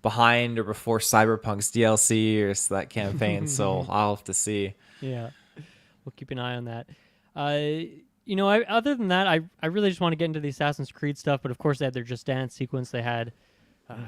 behind or before Cyberpunk's DLC or that campaign. So I'll have to see. Yeah, we'll keep an eye on that. Other than that, I really just want to get into the Assassin's Creed stuff. But of course, they had their Just Dance sequence. They had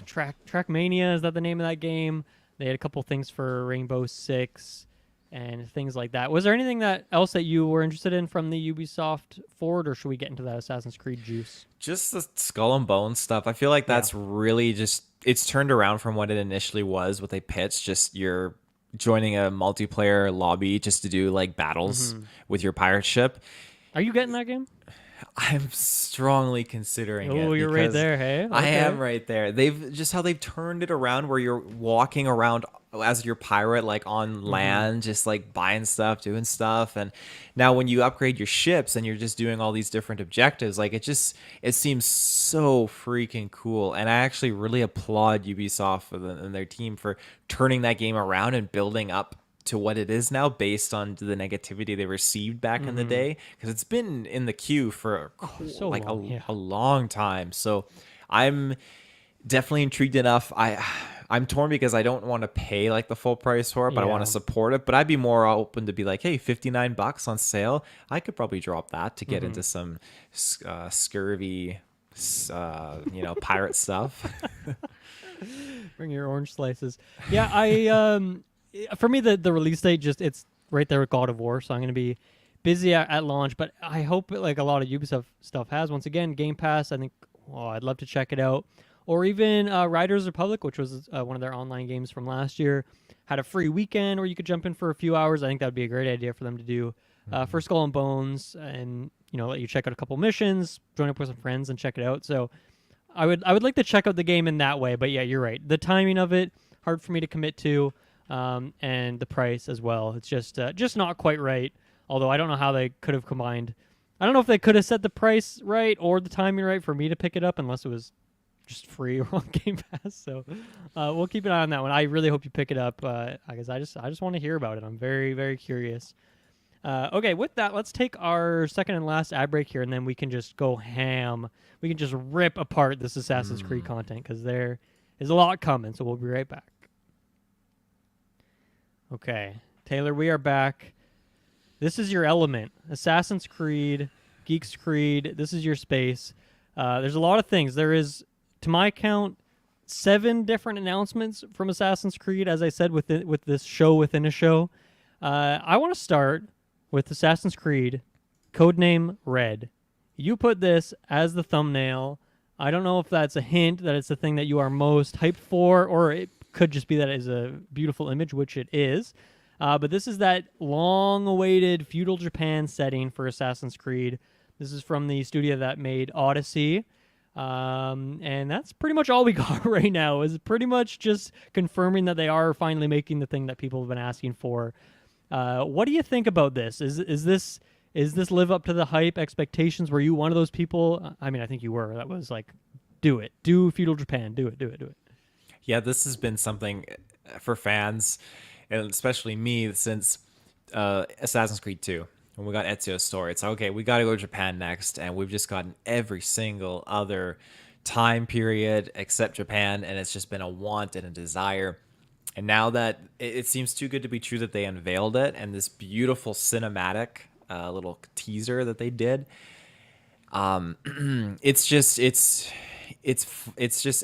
Trackmania. Is that the name of that game? They had a couple things for Rainbow Six and things like that. Was there anything else that you were interested in from the Ubisoft Forward, or should we get into that Assassin's Creed juice? Just the Skull and Bones stuff. I feel like that's really it's turned around from what it initially was, what they pitched. Just you're joining a multiplayer lobby just to do like battles with your pirate ship. Are you getting that game? I'm strongly considering it. Oh, you're right there, hey? Okay. I am right there. How they've turned it around where you're walking around as your pirate, like on land, just like buying stuff, doing stuff. And now when you upgrade your ships and you're just doing all these different objectives, like it seems so freaking cool. And I actually really applaud Ubisoft and their team for turning that game around and building up to what it is now, based on the negativity they received back in the day, because it's been in the queue for a long time. So I'm definitely intrigued enough. I'm torn because I don't want to pay like the full price for it, but I want to support it. But I'd be more open to be like, hey, $59 on sale. I could probably drop that to get into some scurvy, pirate stuff. Bring your orange slices. Yeah, for me, the release date, it's right there with God of War, so I'm going to be busy at launch, but I hope like a lot of Ubisoft stuff has. Once again, Game Pass, I think, I'd love to check it out. Or even Riders Republic, which was one of their online games from last year, had a free weekend where you could jump in for a few hours. I think that would be a great idea for them to do for Skull and Bones, and let you check out a couple missions, join up with some friends, and check it out. So I would like to check out the game in that way. But yeah, you're right. The timing of it, hard for me to commit to. And the price as well. It's just not quite right. Although I don't know how they could have combined. I don't know if they could have set the price right or the timing right for me to pick it up, unless it was just free or on Game Pass. So we'll keep an eye on that one. I really hope you pick it up. I guess I just want to hear about it. I'm very, very curious. Okay, with that, let's take our second and last ad break here, and then we can just go ham. We can just rip apart this Assassin's Creed content, because there is a lot coming. So we'll be right back. Okay, Taylor, we are back. This is your element. Assassin's Creed, Geeks Creed. This is your space. There's a lot of things. There is, to my count, 7 different announcements from Assassin's Creed. As I said, with this show within a show. I want to start with Assassin's Creed, Codename Red. You put this as the thumbnail. I don't know if that's a hint that it's the thing that you are most hyped for, or it could just be that it is a beautiful image, which it is. But this is that long-awaited feudal Japan setting for Assassin's Creed. This is from the studio that made Odyssey. And that's pretty much all we got right now, is pretty much just confirming that they are finally making the thing that people have been asking for. What do you think about this? Is this live up to the hype expectations? Were you one of those people? I mean, I think you were. That was like, do it. Do feudal Japan. Do it. Yeah, this has been something for fans, and especially me, since Assassin's Creed 2. When we got Ezio's story, it's okay, we got to go to Japan next, and we've just gotten every single other time period except Japan, and it's just been a want and a desire. And now that it seems too good to be true that they unveiled it, and this beautiful cinematic little teaser that they did, it's just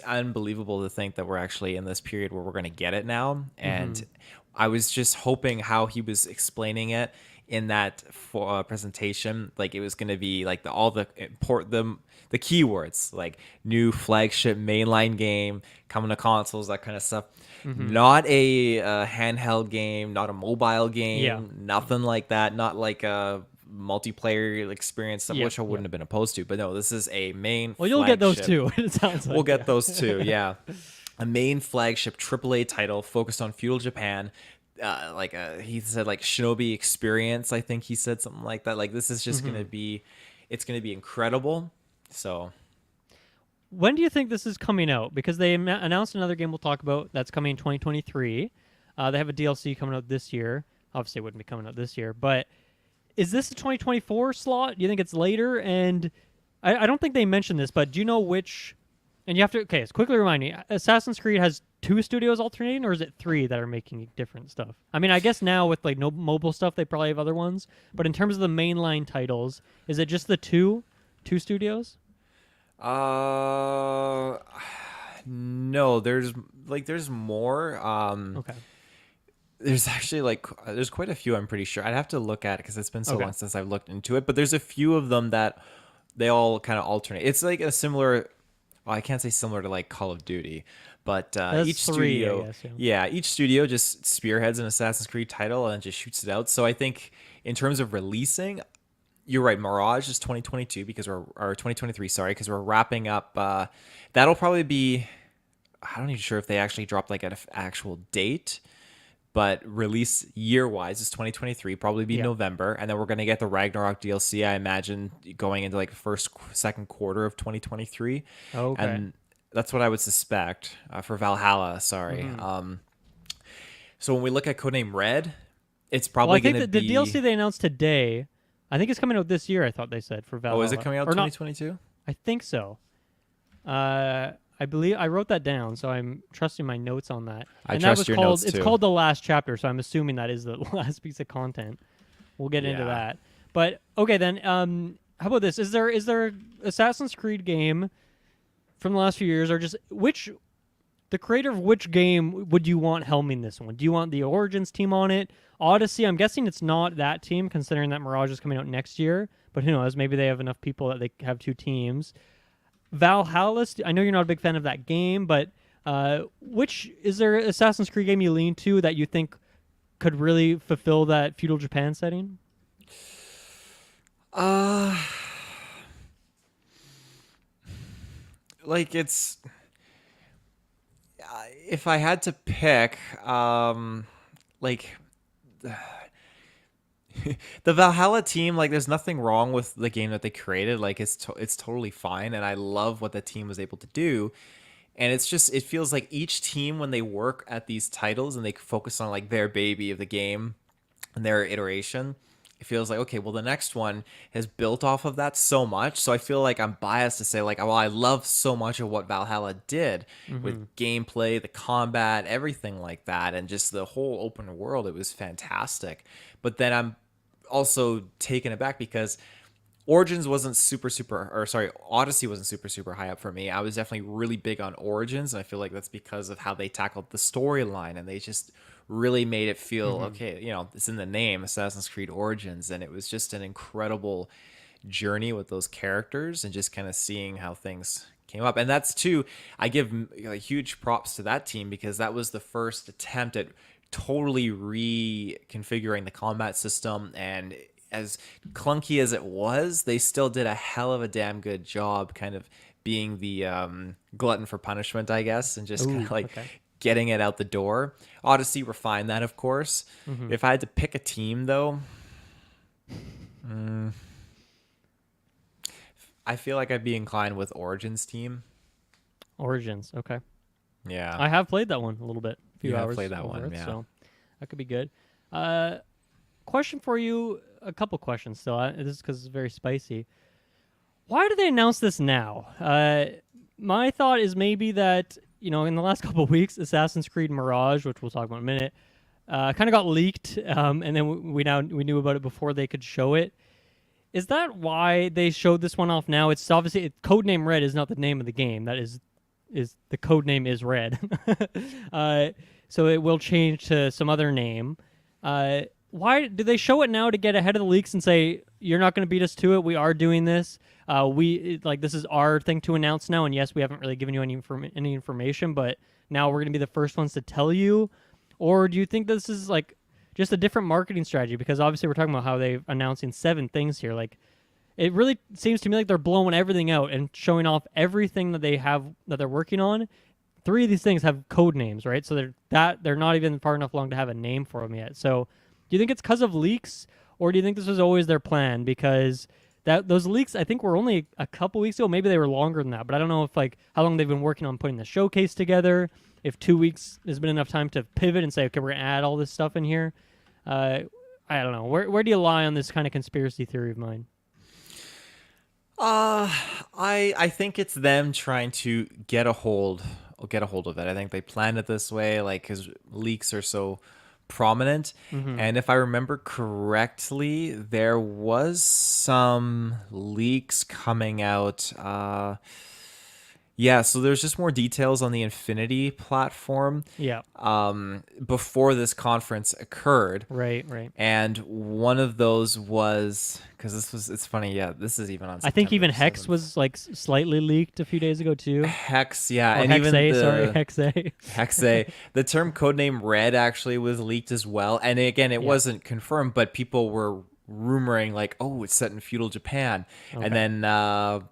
unbelievable to think that we're actually in this period where we're going to get it now. And I was just hoping how he was explaining it in that presentation, like it was going to be like all the keywords, like new flagship mainline game coming to consoles, that kind of stuff. Not a handheld game, not a mobile game, nothing like that, not like a multiplayer experience, which I wouldn't have been opposed to. But no, this is a main Well, you'll get those too. It sounds like we'll get those too. Yeah. A main flagship AAA title focused on feudal Japan. He said like Shinobi experience. I think he said something like that. Like this is just going to be, it's going to be incredible. So when do you think this is coming out? Because they announced another game we'll talk about that's coming in 2023. They have a DLC coming out this year. Obviously, it wouldn't be coming out this year, but is this a 2024 slot? Do you think it's later? And I don't think they mentioned this, but do you know which? And you have to, okay, so quickly remind me, Assassin's Creed has 2 studios alternating, or is it 3 that are making different stuff? I mean, I guess now with like no mobile stuff, they probably have other ones. But in terms of the mainline titles, is it just the two studios? No, there's more. Okay. There's actually there's quite a few. I'm pretty sure. I'd have to look at it because it's been so long since I've looked into it. But there's a few of them that they all kind of alternate. It's like a similar. Well, I can't say similar to like Call of Duty, but each studio, I guess, each studio just spearheads an Assassin's Creed title and just shoots it out. So I think in terms of releasing, you're right. Mirage is 2022 because or 2023, sorry, because we're wrapping up. That'll probably be. I'm not even sure if they actually dropped like an actual date, but release year-wise is 2023, probably be November, and then we're going to get the Ragnarok DLC, I imagine, going into like second quarter of 2023. Okay. And that's what I would suspect for Valhalla, sorry. So when we look at Codename Red, it's probably going to be... the DLC they announced today, I think it's coming out this year, I thought they said, for Valhalla. Oh, is it coming out 2022? I think so. I believe I wrote that down, so I'm trusting my notes on that. I trust your notes too. It's called The Last Chapter, so I'm assuming that is the last piece of content. We'll get into that. But okay, then how about this? Is there Assassin's Creed game from the last few years, or just the creator of which game would you want helming this one? Do you want the Origins team on it? Odyssey, I'm guessing it's not that team, considering that Mirage is coming out next year. But who knows? Maybe they have enough people that they have 2 teams. Valhalla, I know you're not a big fan of that game, but is there an Assassin's Creed game you lean to that you think could really fulfill that feudal Japan setting? Like it's... if I had to pick, like... the Valhalla team, like there's nothing wrong with the game that they created. Like it's totally fine, and I love what the team was able to do. And it's just, it feels like each team, when they work at these titles and they focus on like their baby of the game and their iteration, it feels like, okay, well, the next one has built off of that so much. So I feel like I'm biased to say, like, well, I love so much of what Valhalla did with gameplay, the combat, everything like that, and just the whole open world. It was fantastic. But then I'm also taken aback because Origins wasn't Odyssey wasn't super high up for me. I was definitely really big on Origins, and I feel like that's because of how they tackled the storyline, and they just really made it feel okay. It's in the name, Assassin's Creed Origins, and it was just an incredible journey with those characters and just kind of seeing how things came up. And that's too, I give huge props to that team because that was the first attempt at totally reconfiguring the combat system, and as clunky as it was, they still did a hell of a damn good job kind of being the glutton for punishment, I guess, and just kind of like getting it out the door. Odyssey refined that, of course. If I had to pick a team, though, I feel like I'd be inclined with Origins team. Origins, okay. Yeah. I have played that one a little bit. A few hours. I've played that one, yeah. So that could be good. Question for you, a couple questions still. This is because it's very spicy. Why did they announce this now? My thought is maybe that, in the last couple of weeks, Assassin's Creed Mirage, which we'll talk about in a minute, kind of got leaked, and then we knew about it before they could show it. Is that why they showed this one off now? It's obviously Codename Red is not the name of the game. That is the codename is Red. So it will change to some other name. Why do they show it now to get ahead of the leaks and say you're not going to beat us to it? We are doing this. This is our thing to announce now. And yes, we haven't really given you any information, but now we're going to be the first ones to tell you. Or do you think this is like just a different marketing strategy? Because obviously we're talking about how they're announcing 7 things here. Like, it really seems to me like they're blowing everything out and showing off everything that they have that they're working on. 3 of these things have code names, right? So they're not even far enough along to have a name for them yet. So do you think it's because of leaks, or do you think this was always their plan? Because those leaks, I think, were only a couple weeks ago. Maybe they were longer than that, but I don't know if how long they've been working on putting the showcase together. If 2 weeks has been enough time to pivot and say, okay, we're gonna add all this stuff in here. I don't know. Where do you lie on this kind of conspiracy theory of mine? I think it's them trying to get a hold of it. I think they planned it this way, because leaks are so prominent. And if I remember correctly, there was some leaks coming out. So there's just more details on the Infinity platform. Yeah. Before this conference occurred. Right. And one of those was, because it's funny. Yeah, this is even on September I think even Hex 7th. was slightly leaked a few days ago too. Hex, yeah. And Hexay. Hexay. The term Codename Red actually was leaked as well. And again, it wasn't confirmed, but people were rumoring it's set in feudal Japan. Okay. And then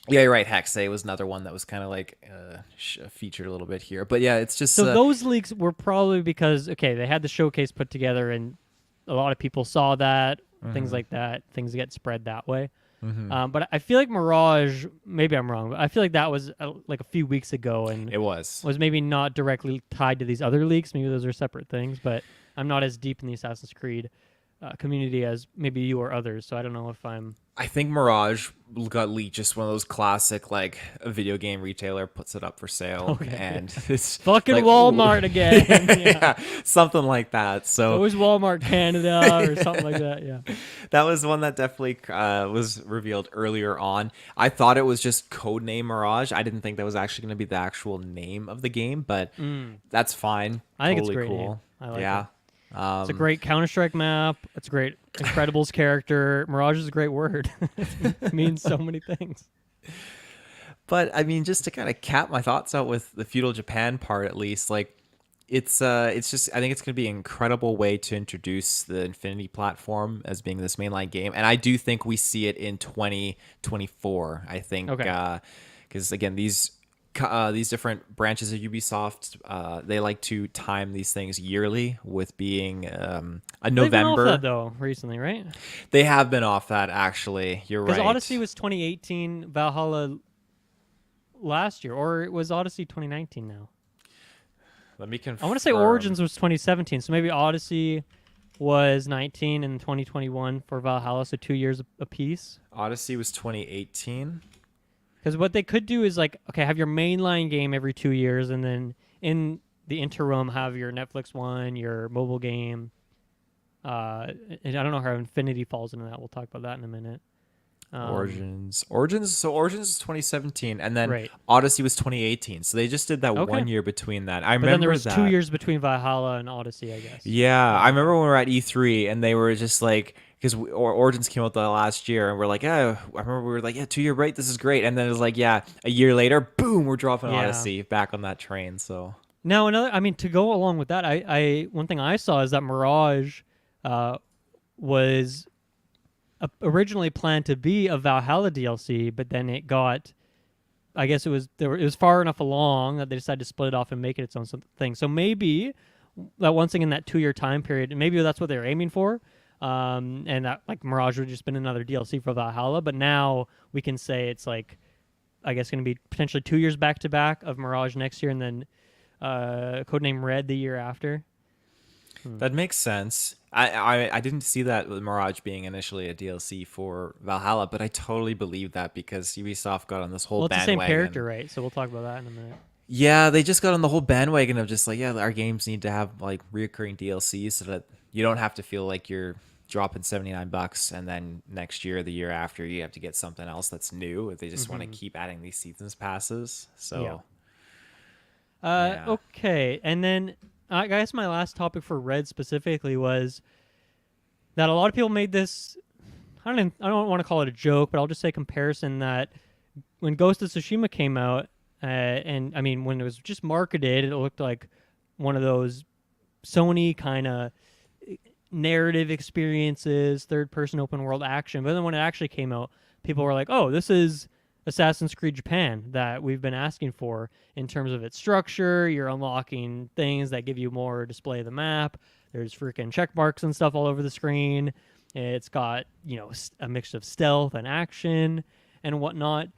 yeah, you're right. Hexay was another one that was kind of featured a little bit here. But yeah, it's just... So those leaks were probably because, they had the showcase put together and a lot of people saw that, things like that. Things get spread that way. But I feel like Mirage, maybe I'm wrong, but I feel like that was a few weeks ago. And it was maybe not directly tied to these other leaks. Maybe those are separate things, but I'm not as deep in the Assassin's Creed community as maybe you or others. So I don't know if I think Mirage got leaked, just one of those classic, a video game retailer puts it up for sale, and it's fucking Walmart again. Yeah, something like that. So it was Walmart Canada or something like that. Yeah, that was one that definitely was revealed earlier on. I thought it was just codename Mirage. I didn't think that was actually going to be the actual name of the game, but that's fine. I think totally it's a great cool. name. I like it. It's a great Counter-Strike map. It's a great Incredibles character. Mirage is a great word. It means so many things. But I mean, just to kind of cap my thoughts out with the feudal Japan part, at least, it's just, I think it's going to be an incredible way to introduce the Infinity platform as being this mainline game, and I do think we see it in 2024. I think because again, these different branches of Ubisoft, they like to time these things yearly with being a November. They've been off that, though, recently, right? They have been off that, actually. You're right. Because Odyssey was 2018, Valhalla last year, or was Odyssey 2019 now? Let me confirm. I want to say Origins was 2017, so maybe Odyssey was 19 in 2021 for Valhalla, so 2 years apiece. Odyssey was 2018. Because what they could do is like, okay, have your mainline game every 2 years, and then in the interim have your Netflix one, your mobile game. And I don't know how Infinity falls into that. We'll talk about that in a minute. Origins is 2017, and then right. Odyssey was 2018. So they just did that 1 year between that. I remember then there was that. 2 years between Valhalla and Odyssey, I guess. Yeah, I remember when we were at E3 and they were just like, because Origins came out the last year, and we're like, yeah, I remember we were like, yeah, 2 year break, this is great, and then it was like, yeah, a year later, boom, we're dropping Odyssey back on that train. So now to go along with that, I one thing I saw is that Mirage was originally planned to be a Valhalla DLC, but then it got, I guess it was far enough along that they decided to split it off and make it its own thing. So maybe that once again, that 2 year time period, maybe that's what they're aiming for. And that like Mirage would have just been another DLC for Valhalla, but now we can say it's like, I guess, going to be potentially 2 years back to back of Mirage next year, and then Codename Red the year after. That makes sense. I didn't see that with Mirage being initially a DLC for Valhalla, but I totally believe that because Ubisoft got on this whole bandwagon. Well, it's the same character, right? So we'll talk about that in a minute. Yeah, they just got on the whole bandwagon of just like, yeah, our games need to have like reoccurring DLCs so that you don't have to feel like you're dropping $79 and then next year, the year after, you have to get something else that's new. They just want to keep adding these seasons passes. So, okay, and then I guess my last topic for Red specifically was that a lot of people made this. I don't want to call it a joke, but I'll just say comparison that when Ghost of Tsushima came out, and I mean when it was just marketed, it looked like one of those Sony kind of narrative experiences, third-person open-world action. But then when it actually came out, people were like, "Oh, this is Assassin's Creed Japan that we've been asking for in terms of its structure. You're unlocking things that give you more display of the map. There's freaking check marks and stuff all over the screen. It's got, a mix of stealth and action and whatnot."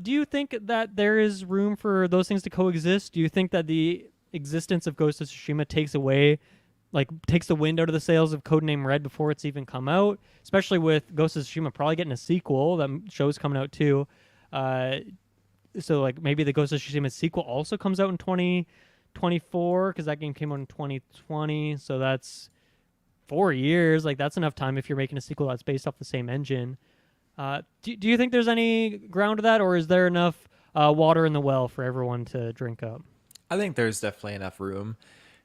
Do you think that there is room for those things to coexist? Do you think that the existence of Ghost of Tsushima takes the wind out of the sails of Codename Red before it's even come out? Especially with Ghost of Tsushima probably getting a sequel. That show's coming out too. So like maybe the Ghost of Tsushima sequel also comes out in 2024 because that game came out in 2020. So that's 4 years. Like that's enough time if you're making a sequel that's based off the same engine. Do you think there's any ground to that, or is there enough water in the well for everyone to drink up? I think there's definitely enough room.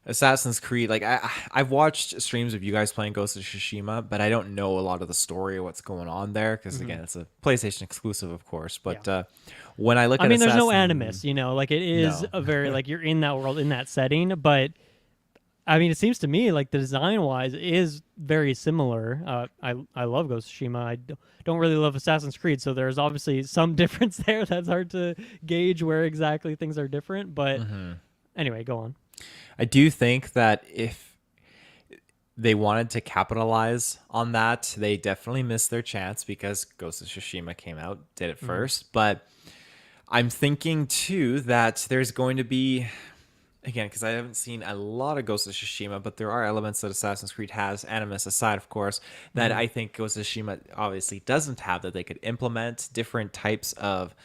Assassin's Creed, like I've watched streams of you guys playing Ghost of Tsushima, but I don't know a lot of the story or what's going on there because again, it's a PlayStation exclusive, of course. But when I look at, there's no animus, like it is a very like you're in that world in that setting. But I mean, it seems to me like the design wise is very similar. I love Ghost of Tsushima. I don't really love Assassin's Creed, so there's obviously some difference there. That's hard to gauge where exactly things are different. But anyway, go on. I do think that if they wanted to capitalize on that, they definitely missed their chance because Ghost of Tsushima came out, did it first. But I'm thinking too that there's going to be, again, because I haven't seen a lot of Ghost of Tsushima, but there are elements that Assassin's Creed has, Animus aside, of course, that I think Ghost of Tsushima obviously doesn't have, that they could implement different types of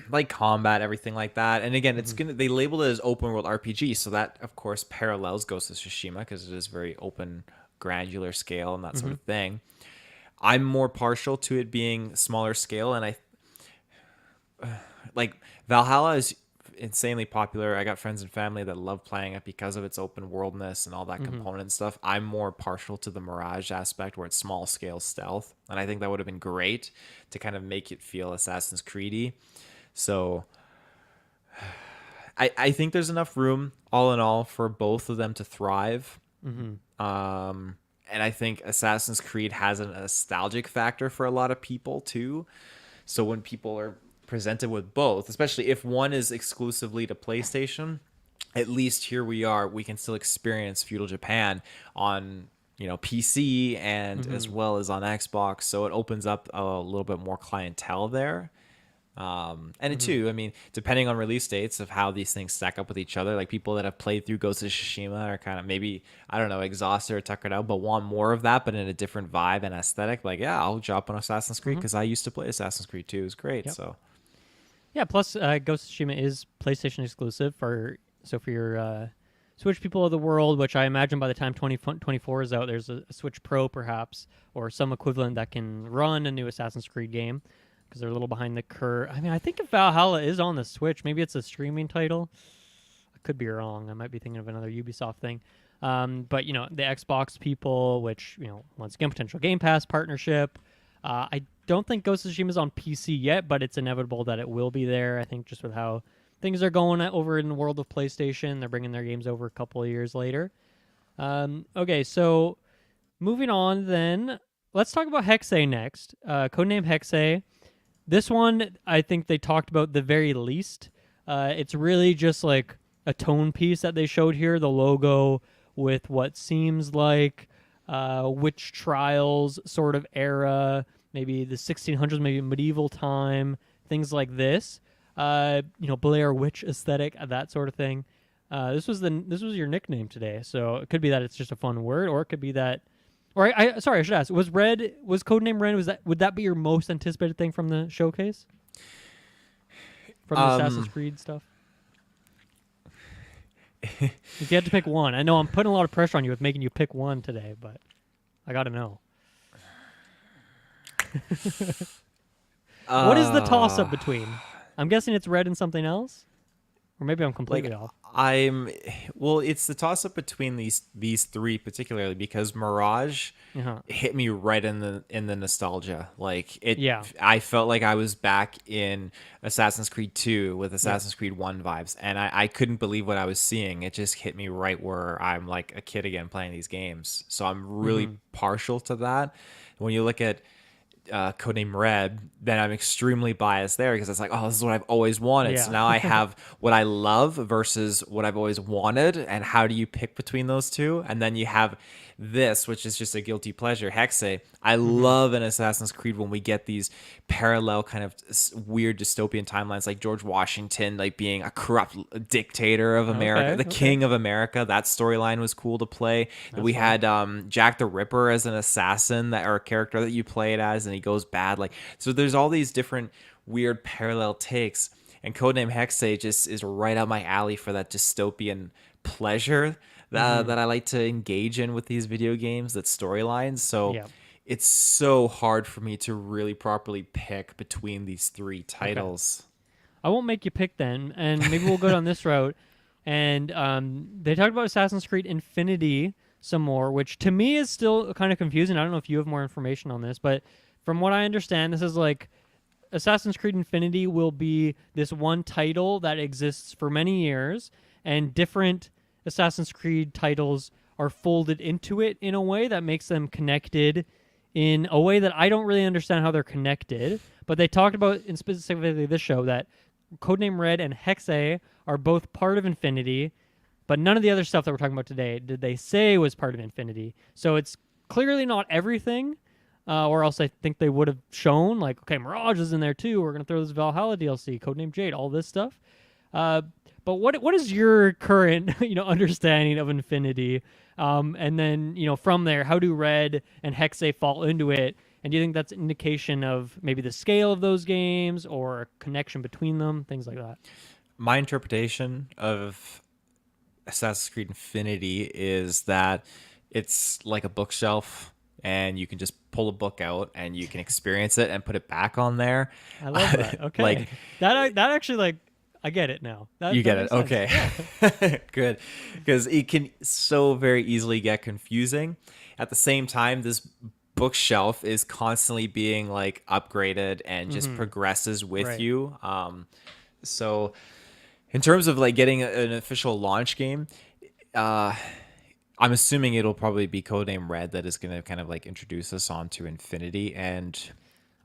like combat, everything like that. And again, it's they labeled it as open world RPG, so that of course parallels Ghost of Tsushima because it is very open, granular scale and that sort of thing. I'm more partial to it being smaller scale, and I like Valhalla is insanely popular. I got friends and family that love playing it because of its open worldness and all that component stuff. I'm more partial to the Mirage aspect where it's small scale stealth, and I think that would have been great to kind of make it feel Assassin's Creedy. So I think there's enough room all in all for both of them to thrive. And I think Assassin's Creed has a nostalgic factor for a lot of people too. So when people are presented with both, especially if one is exclusively to PlayStation, at least here we can still experience feudal Japan on PC and as well as on Xbox, so it opens up a little bit more clientele there. And too, I mean, depending on release dates of how these things stack up with each other, like people that have played through Ghost of Tsushima are kind of maybe, I don't know, exhausted or tuckered out, but want more of that, but in a different vibe and aesthetic. Like, yeah, I'll drop on Assassin's Creed because I used to play Assassin's Creed 2. It was great. Yep. So, yeah. Plus, Ghost of Tsushima is PlayStation exclusive for your Switch people of the world, which I imagine by the time 2024 is out, there's a Switch Pro perhaps or some equivalent that can run a new Assassin's Creed game. Because they're a little behind the curve. I mean, I think if Valhalla is on the Switch, maybe it's a streaming title. I could be wrong. I might be thinking of another Ubisoft thing. But, you know, the Xbox people, which, you know, once again, potential Game Pass partnership. I don't think Ghost of Tsushima is on PC yet, but it's inevitable that it will be there. I think just with how things are going over in the world of PlayStation, they're bringing their games over a couple of years later. Okay, so moving on then. Let's talk about Hexay next. Codename Hexay. This one, I think they talked about the very least. It's really just like a tone piece that they showed here. The logo with what seems like witch trials sort of era, maybe the 1600s, maybe medieval time, things like this. You know, Blair Witch aesthetic, that sort of thing. This was your nickname today, so it could be that it's just a fun word, or it could be that. Or sorry, I should ask. Was Codename Red? Would that be your most anticipated thing from the showcase? From the Assassin's Creed stuff. If you had to pick one, I know I'm putting a lot of pressure on you with making you pick one today, but I got to know. What is the toss-up between? I'm guessing it's Red and something else, or maybe I'm completely off. It's the toss up between these three particularly because Mirage hit me right in the nostalgia. Like it, I felt like I was back in Assassin's Creed 2 with Assassin's Creed 1 vibes, and I couldn't believe what I was seeing. It just hit me right where I'm like a kid again playing these games. So I'm really partial to that. When you look at Codename Red, then I'm extremely biased there because it's like, oh, this is what I've always wanted. Yeah. So now I have what I love versus what I've always wanted, and how do you pick between those two? And then you have this, which is just a guilty pleasure, Hexay. I love in Assassin's Creed when we get these parallel kind of weird dystopian timelines, like George Washington, like being a corrupt dictator of America, king of America. That storyline was cool to play. We had Jack the Ripper as an assassin, or a character that you played as, and he goes bad. Like, so there's all these different weird parallel takes, and Codename Hexay just is right up my alley for that dystopian pleasure that I like to engage in with these video games, that storylines. So it's so hard for me to really properly pick between these three titles. I won't make you pick then, and maybe we'll go down this route. And they talked about Assassin's Creed Infinity some more, which to me is still kind of confusing. I don't know if you have more information on this, but from what I understand, this is like Assassin's Creed Infinity will be this one title that exists for many years, and different Assassin's Creed titles are folded into it in a way that makes them connected in a way that I don't really understand how they're connected. But they talked about, in specifically this show, that Codename Red and Hexay are both part of Infinity, but none of the other stuff that we're talking about today did they say was part of Infinity. So it's clearly not everything, or else I think they would have shown, like, okay, Mirage is in there too. We're going to throw this Valhalla DLC, Codename Jade, all this stuff. But what is your current understanding of Infinity? And then from there, how do Red and Hexay fall into it? And do you think that's an indication of maybe the scale of those games or a connection between them, things like that? My interpretation of Assassin's Creed Infinity is that it's like a bookshelf, and you can just pull a book out and you can experience it and put it back on there. I love that. Okay, that actually I get it now. You get it. Okay. Yeah. Good. Because it can so very easily get confusing. At the same time, this bookshelf is constantly being upgraded and just progresses with you. So in terms of getting an official launch game, I'm assuming it'll probably be Codename Red that is going to kind of introduce us onto Infinity. And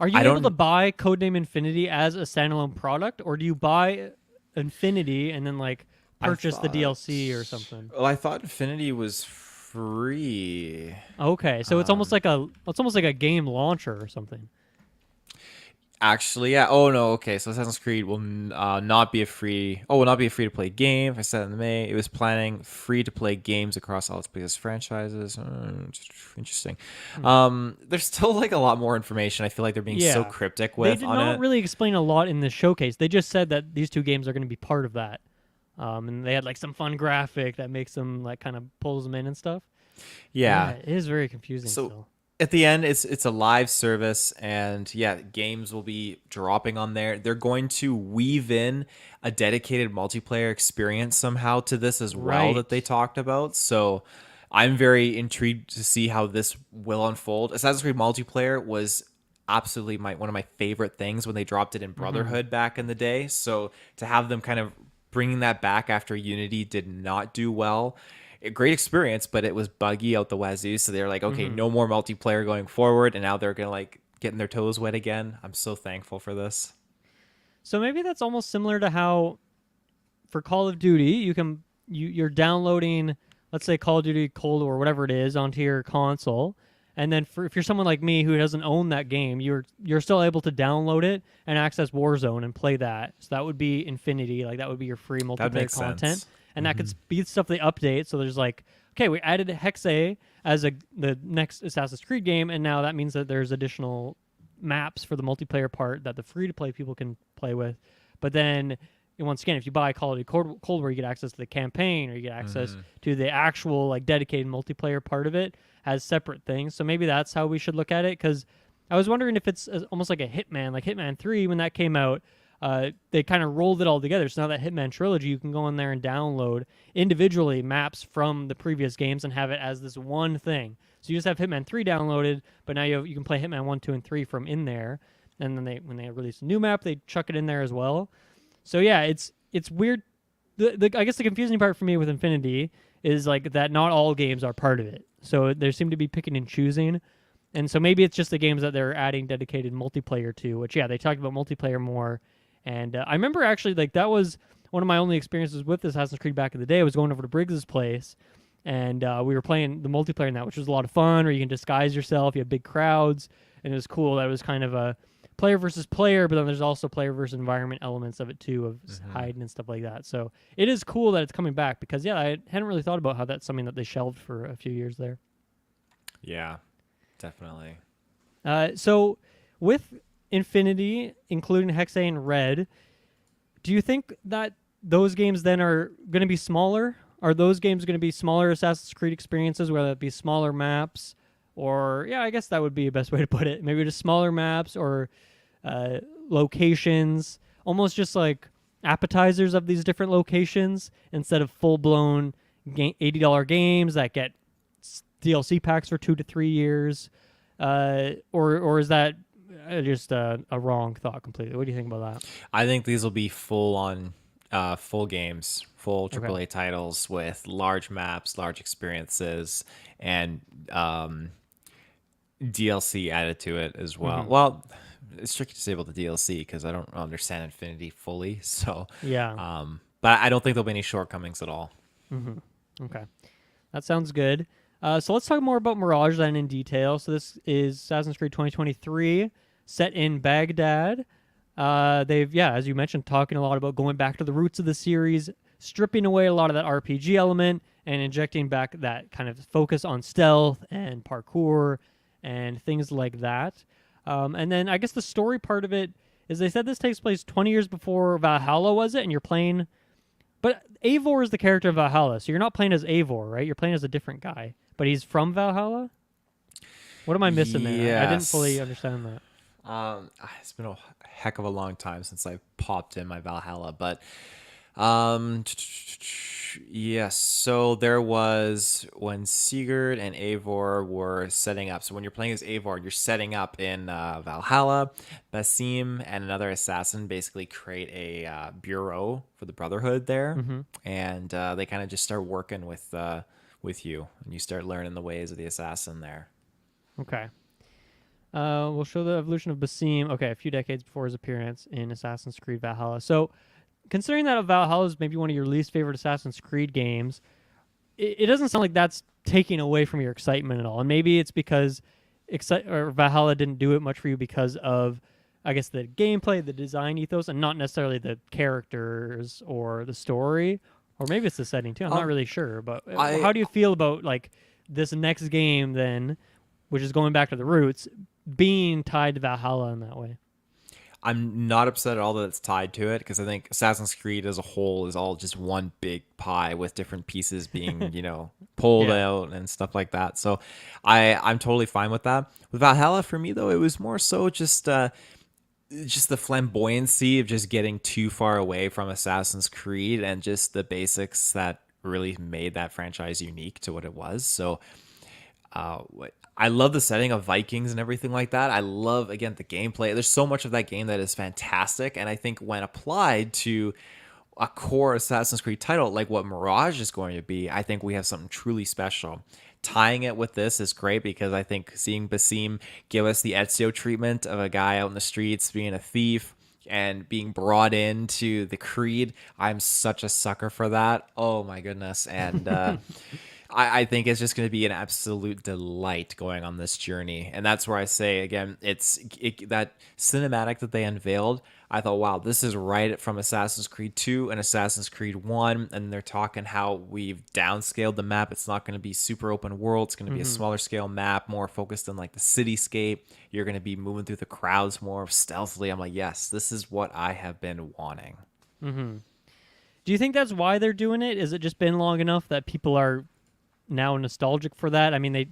are you able to buy Codename Infinity as a standalone product, or do you buy Infinity and then purchase the DLC or something? Well, I thought Infinity was free. Okay, so it's almost like a game launcher or something. Actually, yeah. Oh no. Okay, so Assassin's Creed will not be a free. Oh, will not be a free to play game. If I said in May, it was planning free to play games across all its biggest franchises. Interesting. Hmm. There's still like a lot more information. I feel like they're being so Yeah. cryptic They with did on not it. really explain a lot in the showcase. They just said that these two games are going to be part of that. And they had like some fun graphic that makes them like kind of pulls them in and stuff. Yeah, Yeah. it is very confusing So still. at the end, it's a live service, and yeah, games will be dropping on there. They're going to weave in a dedicated multiplayer experience somehow to this as well that Right. they talked about. So I'm very intrigued to see how this will unfold. Assassin's Creed multiplayer was absolutely one of my favorite things when they dropped it in Hmm. Brotherhood back in the day. So to have them kind of bringing that back after Unity did not do well, a great experience, but it was buggy out the wazoo. So they're like, okay, Hmm. no more multiplayer going forward, and now they're gonna like getting their toes wet again. I'm so thankful for this. So maybe that's almost similar to how for Call of Duty you're downloading, let's say Call of Duty Cold War, whatever it is, onto your console. And then if you're someone like me who doesn't own that game, you're still able to download it and access Warzone and play that. So that would be Infinity, like that would be your free That multiplayer makes content. sense. And that could be stuff they update. So there's like, okay, we added Hexay as the next Assassin's Creed game, and now that means that there's additional maps for the multiplayer part that the free to play people can play with. But then once again, if you buy Call of Duty Cold War, you get access to the campaign, or you get access to the actual like dedicated multiplayer part of it as separate things. So maybe that's how we should look at it. Because I was wondering if it's almost like a Hitman, like Hitman 3 when that came out. They kind of rolled it all together. So now that Hitman trilogy, you can go in there and download individually maps from the previous games and have it as this one thing. So you just have Hitman 3 downloaded, but now you can play Hitman 1, 2, and 3 from in there. And then when they release a new map, they chuck it in there as well. So yeah, it's weird. I guess the confusing part for me with Infinity is like that not all games are part of it. So they seem to be picking and choosing. And so maybe it's just the games that they're adding dedicated multiplayer to, which yeah, they talked about multiplayer more. And I remember actually like that was one of my only experiences with Assassin's Creed back in the day. I was going over to Briggs's place, and we were playing the multiplayer in that, which was a lot of fun. Where you can disguise yourself, you have big crowds, and it was cool. That was kind of a player versus player, but then there's also player versus environment elements of it too, of hiding and stuff like that. So it is cool that it's coming back because yeah, I hadn't really thought about how that's something that they shelved for a few years there. Yeah, definitely. So with Infinity, including Hexay and Red, do you think that those games then are going to be smaller? Are those games going to be smaller Assassin's Creed experiences, whether it be smaller maps, or yeah, I guess that would be the best way to put it. Maybe just smaller maps or locations, almost just like appetizers of these different locations instead of full blown $80 games that get DLC packs for 2 to 3 years. Or is that just a wrong thought completely? What do you think about that? I think these will be full on, full games, full Okay. AAA titles with large maps, large experiences, and DLC added to it as well. Hmm. Well, it's tricky to say about the DLC because I don't understand Infinity fully. So, Yeah. but I don't think there'll be any shortcomings at all. Hmm. Okay. That sounds good. So let's talk more about Mirage then in detail. So this is Assassin's Creed 2023, set in Baghdad. They've, yeah, as you mentioned, talking a lot about going back to the roots of the series, stripping away a lot of that RPG element and injecting back that kind of focus on stealth and parkour and things like that. And then I guess the story part of it is they said this takes place 20 years before Valhalla, was it? And you're playing, but Eivor is the character of Valhalla, so you're not playing as Eivor, right? You're playing as a different guy, but he's from Valhalla. What am I missing there? I didn't fully Yes. understand that. It's been a heck of a long time since I popped in my Valhalla, but um, yes. So there was when Sigurd and Eivor were setting up. So when you're playing as Eivor, you're setting up in Valhalla. Basim and another assassin basically create a bureau for the Brotherhood there, Hmm. and they kind of just start working with you, and you start learning the ways of the assassin there. Okay. We'll show the evolution of Basim. Okay, a few decades before his appearance in Assassin's Creed Valhalla. So, considering that Valhalla is maybe one of your least favorite Assassin's Creed games, it doesn't sound like that's taking away from your excitement at all. And maybe it's because Valhalla didn't do it much for you because of I guess the gameplay, the design ethos, and not necessarily the characters or the story, or maybe it's the setting too. I'm not really sure. But I how do you feel about like this next game then, which is going back to the roots, being tied to Valhalla in that way? I'm not upset at all that it's tied to it, because I think Assassin's Creed as a whole is all just one big pie with different pieces being, pulled Yeah. out and stuff like that. So I'm totally fine with that. With Valhalla, for me though, it was more so just the flamboyancy of just getting too far away from Assassin's Creed and just the basics that really made that franchise unique to what it was. So I love the setting of Vikings and everything like that. I love, again, the gameplay. There's so much of that game that is fantastic. And I think when applied to a core Assassin's Creed title like what Mirage is going to be, I think we have something truly special. Tying it with this is great, because I think seeing Basim give us the Ezio treatment of a guy out in the streets being a thief and being brought into the Creed, I'm such a sucker for that. Oh my goodness. And I think it's just going to be an absolute delight going on this journey. And that's where I say, again, that cinematic that they unveiled, I thought, wow, this is right from Assassin's Creed 2 and Assassin's Creed 1. And they're talking how we've downscaled the map. It's not going to be super open world. It's going to be a smaller scale map, more focused on like the cityscape. You're going to be moving through the crowds more stealthily. I'm like, yes, this is what I have been wanting. Do you think that's why they're doing it? Is it just been long enough that people are now nostalgic for that? I mean,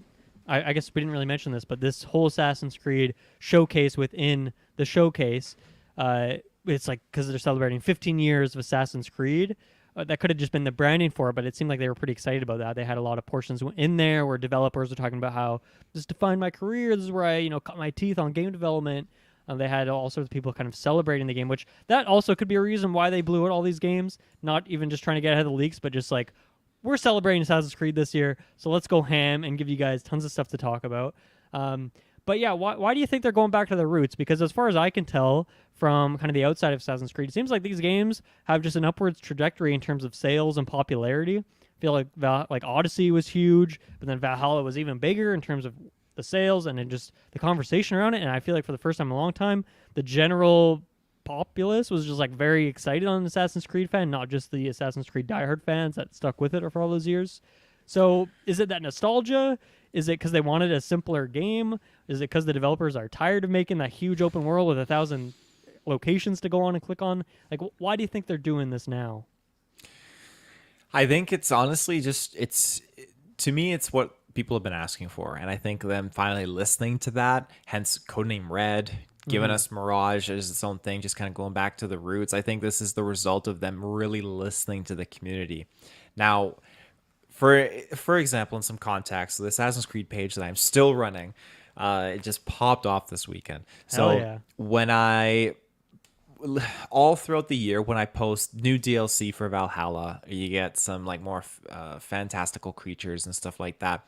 I guess we didn't really mention this, but this whole Assassin's Creed showcase within the showcase, it's like because they're celebrating 15 years of Assassin's Creed. That could have just been the branding for it, but it seemed like they were pretty excited about that. They had a lot of portions in there where developers were talking about how this defined my career. This is where I, cut my teeth on game development. They had all sorts of people kind of celebrating the game, which that also could be a reason why they blew out all these games. Not even just trying to get ahead of the leaks, but just like, we're celebrating Assassin's Creed this year, so let's go ham and give you guys tons of stuff to talk about. But yeah, why do you think they're going back to their roots? Because as far as I can tell from kind of the outside of Assassin's Creed, it seems like these games have just an upwards trajectory in terms of sales and popularity. I feel like Odyssey was huge, but then Valhalla was even bigger in terms of the sales and then just the conversation around it. And I feel like for the first time in a long time, the general populace was just like very excited on Assassin's Creed fan, not just the Assassin's Creed diehard fans that stuck with it for all those years. So is it that nostalgia? Is it because they wanted a simpler game? Is it because the developers are tired of making that huge open world with 1,000 locations to go on and click on? Like, why do you think they're doing this now? I think it's honestly just, to me, it's what people have been asking for. And I think them finally listening to that, hence Codename Red, giving us Mirage as its own thing, just kind of going back to the roots. I think this is the result of them really listening to the community. Now, for example, in some context, the Assassin's Creed page that I'm still running, it just popped off this weekend. So yeah. when all throughout the year, when I post new DLC for Valhalla, you get some like more fantastical creatures and stuff like that.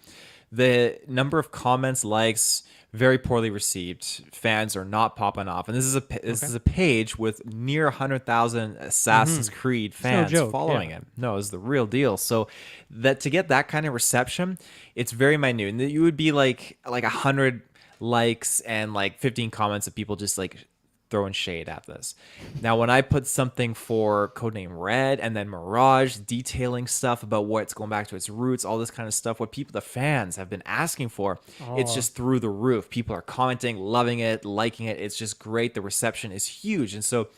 The number of comments, likes, very poorly received. Fans are not popping off, and this is a page with near 100,000 Assassin's Creed fans following it. No, it's the real deal. So that to get that kind of reception, it's very minute. And you would be like 100 likes and like 15 comments of people just like throwing shade at this. Now, when I put something for Codename Red and then Mirage, detailing stuff about what's going back to its roots, all this kind of stuff, what the fans have been asking for, it's just through the roof. People are commenting, loving it, liking it. It's just great. The reception is huge. And so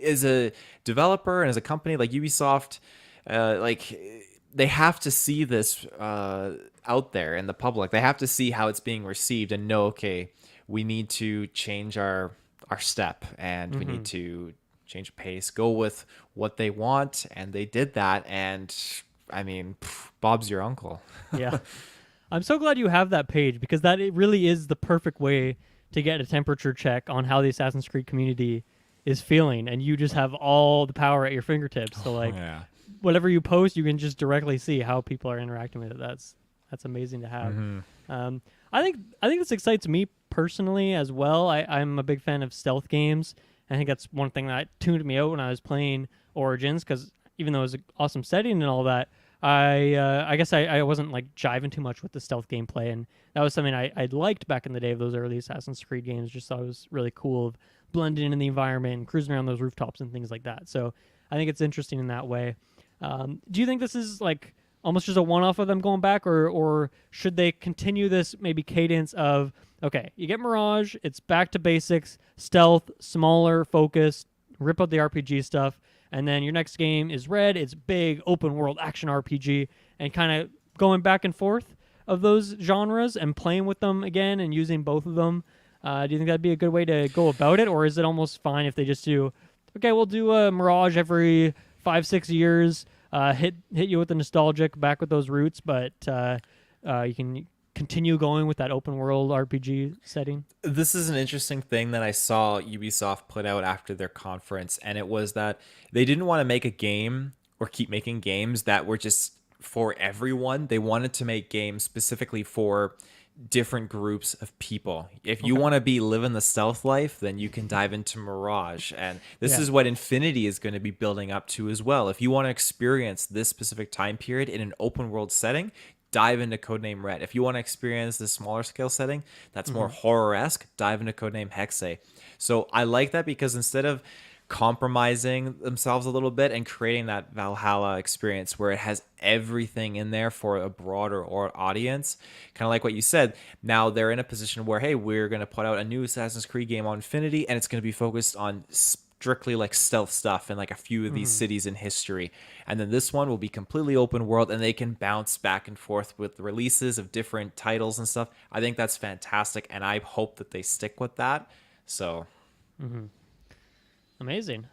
as a developer and as a company like Ubisoft, they have to see this out there in the public. They have to see how it's being received and know, okay, we need to change our step and we need to change pace, go with what they want. And they did that. And I mean, Bob's your uncle. Yeah. I'm so glad you have that page, because that it really is the perfect way to get a temperature check on how the Assassin's Creed community is feeling. And you just have all the power at your fingertips. So like whatever you post, you can just directly see how people are interacting with it. That's amazing to have. I think this excites me personally as well. I'm a big fan of stealth games. I think that's one thing that tuned me out when I was playing Origins, because even though it was an awesome setting and all that, I guess I wasn't like jiving too much with the stealth gameplay, and that was something I liked back in the day of those early Assassin's Creed games. Just thought it was really cool of blending in the environment and cruising around those rooftops and things like that. So I think it's interesting in that way. Do you think this is like almost just a one-off of them going back, or should they continue this maybe cadence of, okay, you get Mirage, it's back to basics, stealth, smaller, focused, rip out the RPG stuff, and then your next game is Red, it's big, open-world action RPG, and kind of going back and forth of those genres and playing with them again and using both of them? Do you think that'd be a good way to go about it, or is it almost fine if they just do, okay, we'll do a Mirage every 5-6 years, hit you with the nostalgic back with those roots, but you can continue going with that open world RPG setting? This is an interesting thing that I saw Ubisoft put out after their conference, and it was that they didn't want to make a game or keep making games that were just for everyone. They wanted to make games specifically for different groups of people. If you want to be living the stealth life, then you can dive into Mirage, and this is what Infinity is going to be building up to as well. If you want to experience this specific time period in an open world setting, dive into Codename Red. If you want to experience this smaller scale setting that's more horror-esque, dive into Codename Hexay. So I like that, because instead of compromising themselves a little bit and creating that Valhalla experience where it has everything in there for a broader audience, kind of like what you said, now they're in a position where, hey, we're going to put out a new Assassin's Creed game on Infinity, and it's going to be focused on strictly like stealth stuff and like a few of these cities in history. And then this one will be completely open world, and they can bounce back and forth with the releases of different titles and stuff. I think that's fantastic, and I hope that they stick with that. So amazing.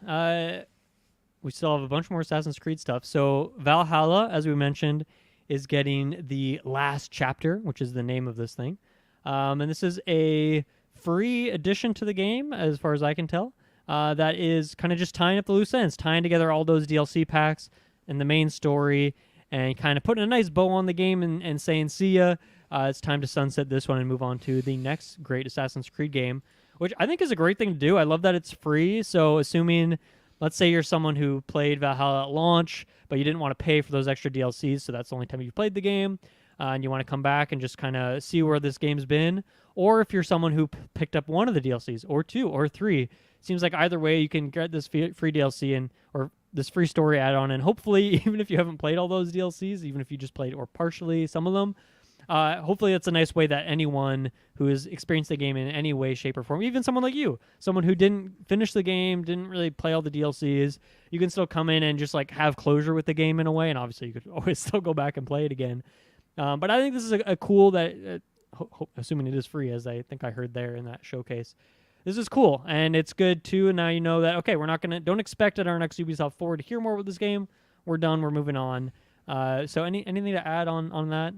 We still have a bunch more Assassin's Creed stuff. So Valhalla, as we mentioned, is getting the last chapter, which is the name of this thing. And this is a free addition to the game, as far as I can tell. That is kind of just tying up the loose ends, tying together all those DLC packs and the main story, and kind of putting a nice bow on the game and saying, see ya, it's time to sunset this one and move on to the next great Assassin's Creed game, which I think is a great thing to do. I love that it's free, so assuming, let's say you're someone who played Valhalla at launch, but you didn't want to pay for those extra DLCs, so that's the only time you played the game, and you want to come back and just kind of see where this game's been, or if you're someone who picked up one of the DLCs, or 2, or 3, seems like either way you can get this free DLC and or this free story add-on, and hopefully, even if you haven't played all those DLCs, even if you just played or partially some of them, hopefully it's a nice way that anyone who has experienced the game in any way, shape, or form, even someone like you, someone who didn't finish the game, didn't really play all the DLCs, you can still come in and just like have closure with the game in a way, and obviously you could always still go back and play it again. But I think this is a cool that, assuming it is free, as I think I heard there in that showcase. This is cool, and it's good too. And now you know that, okay, don't expect at our next Ubisoft Forward to hear more with this game. We're done. We're moving on. So anything to add on that?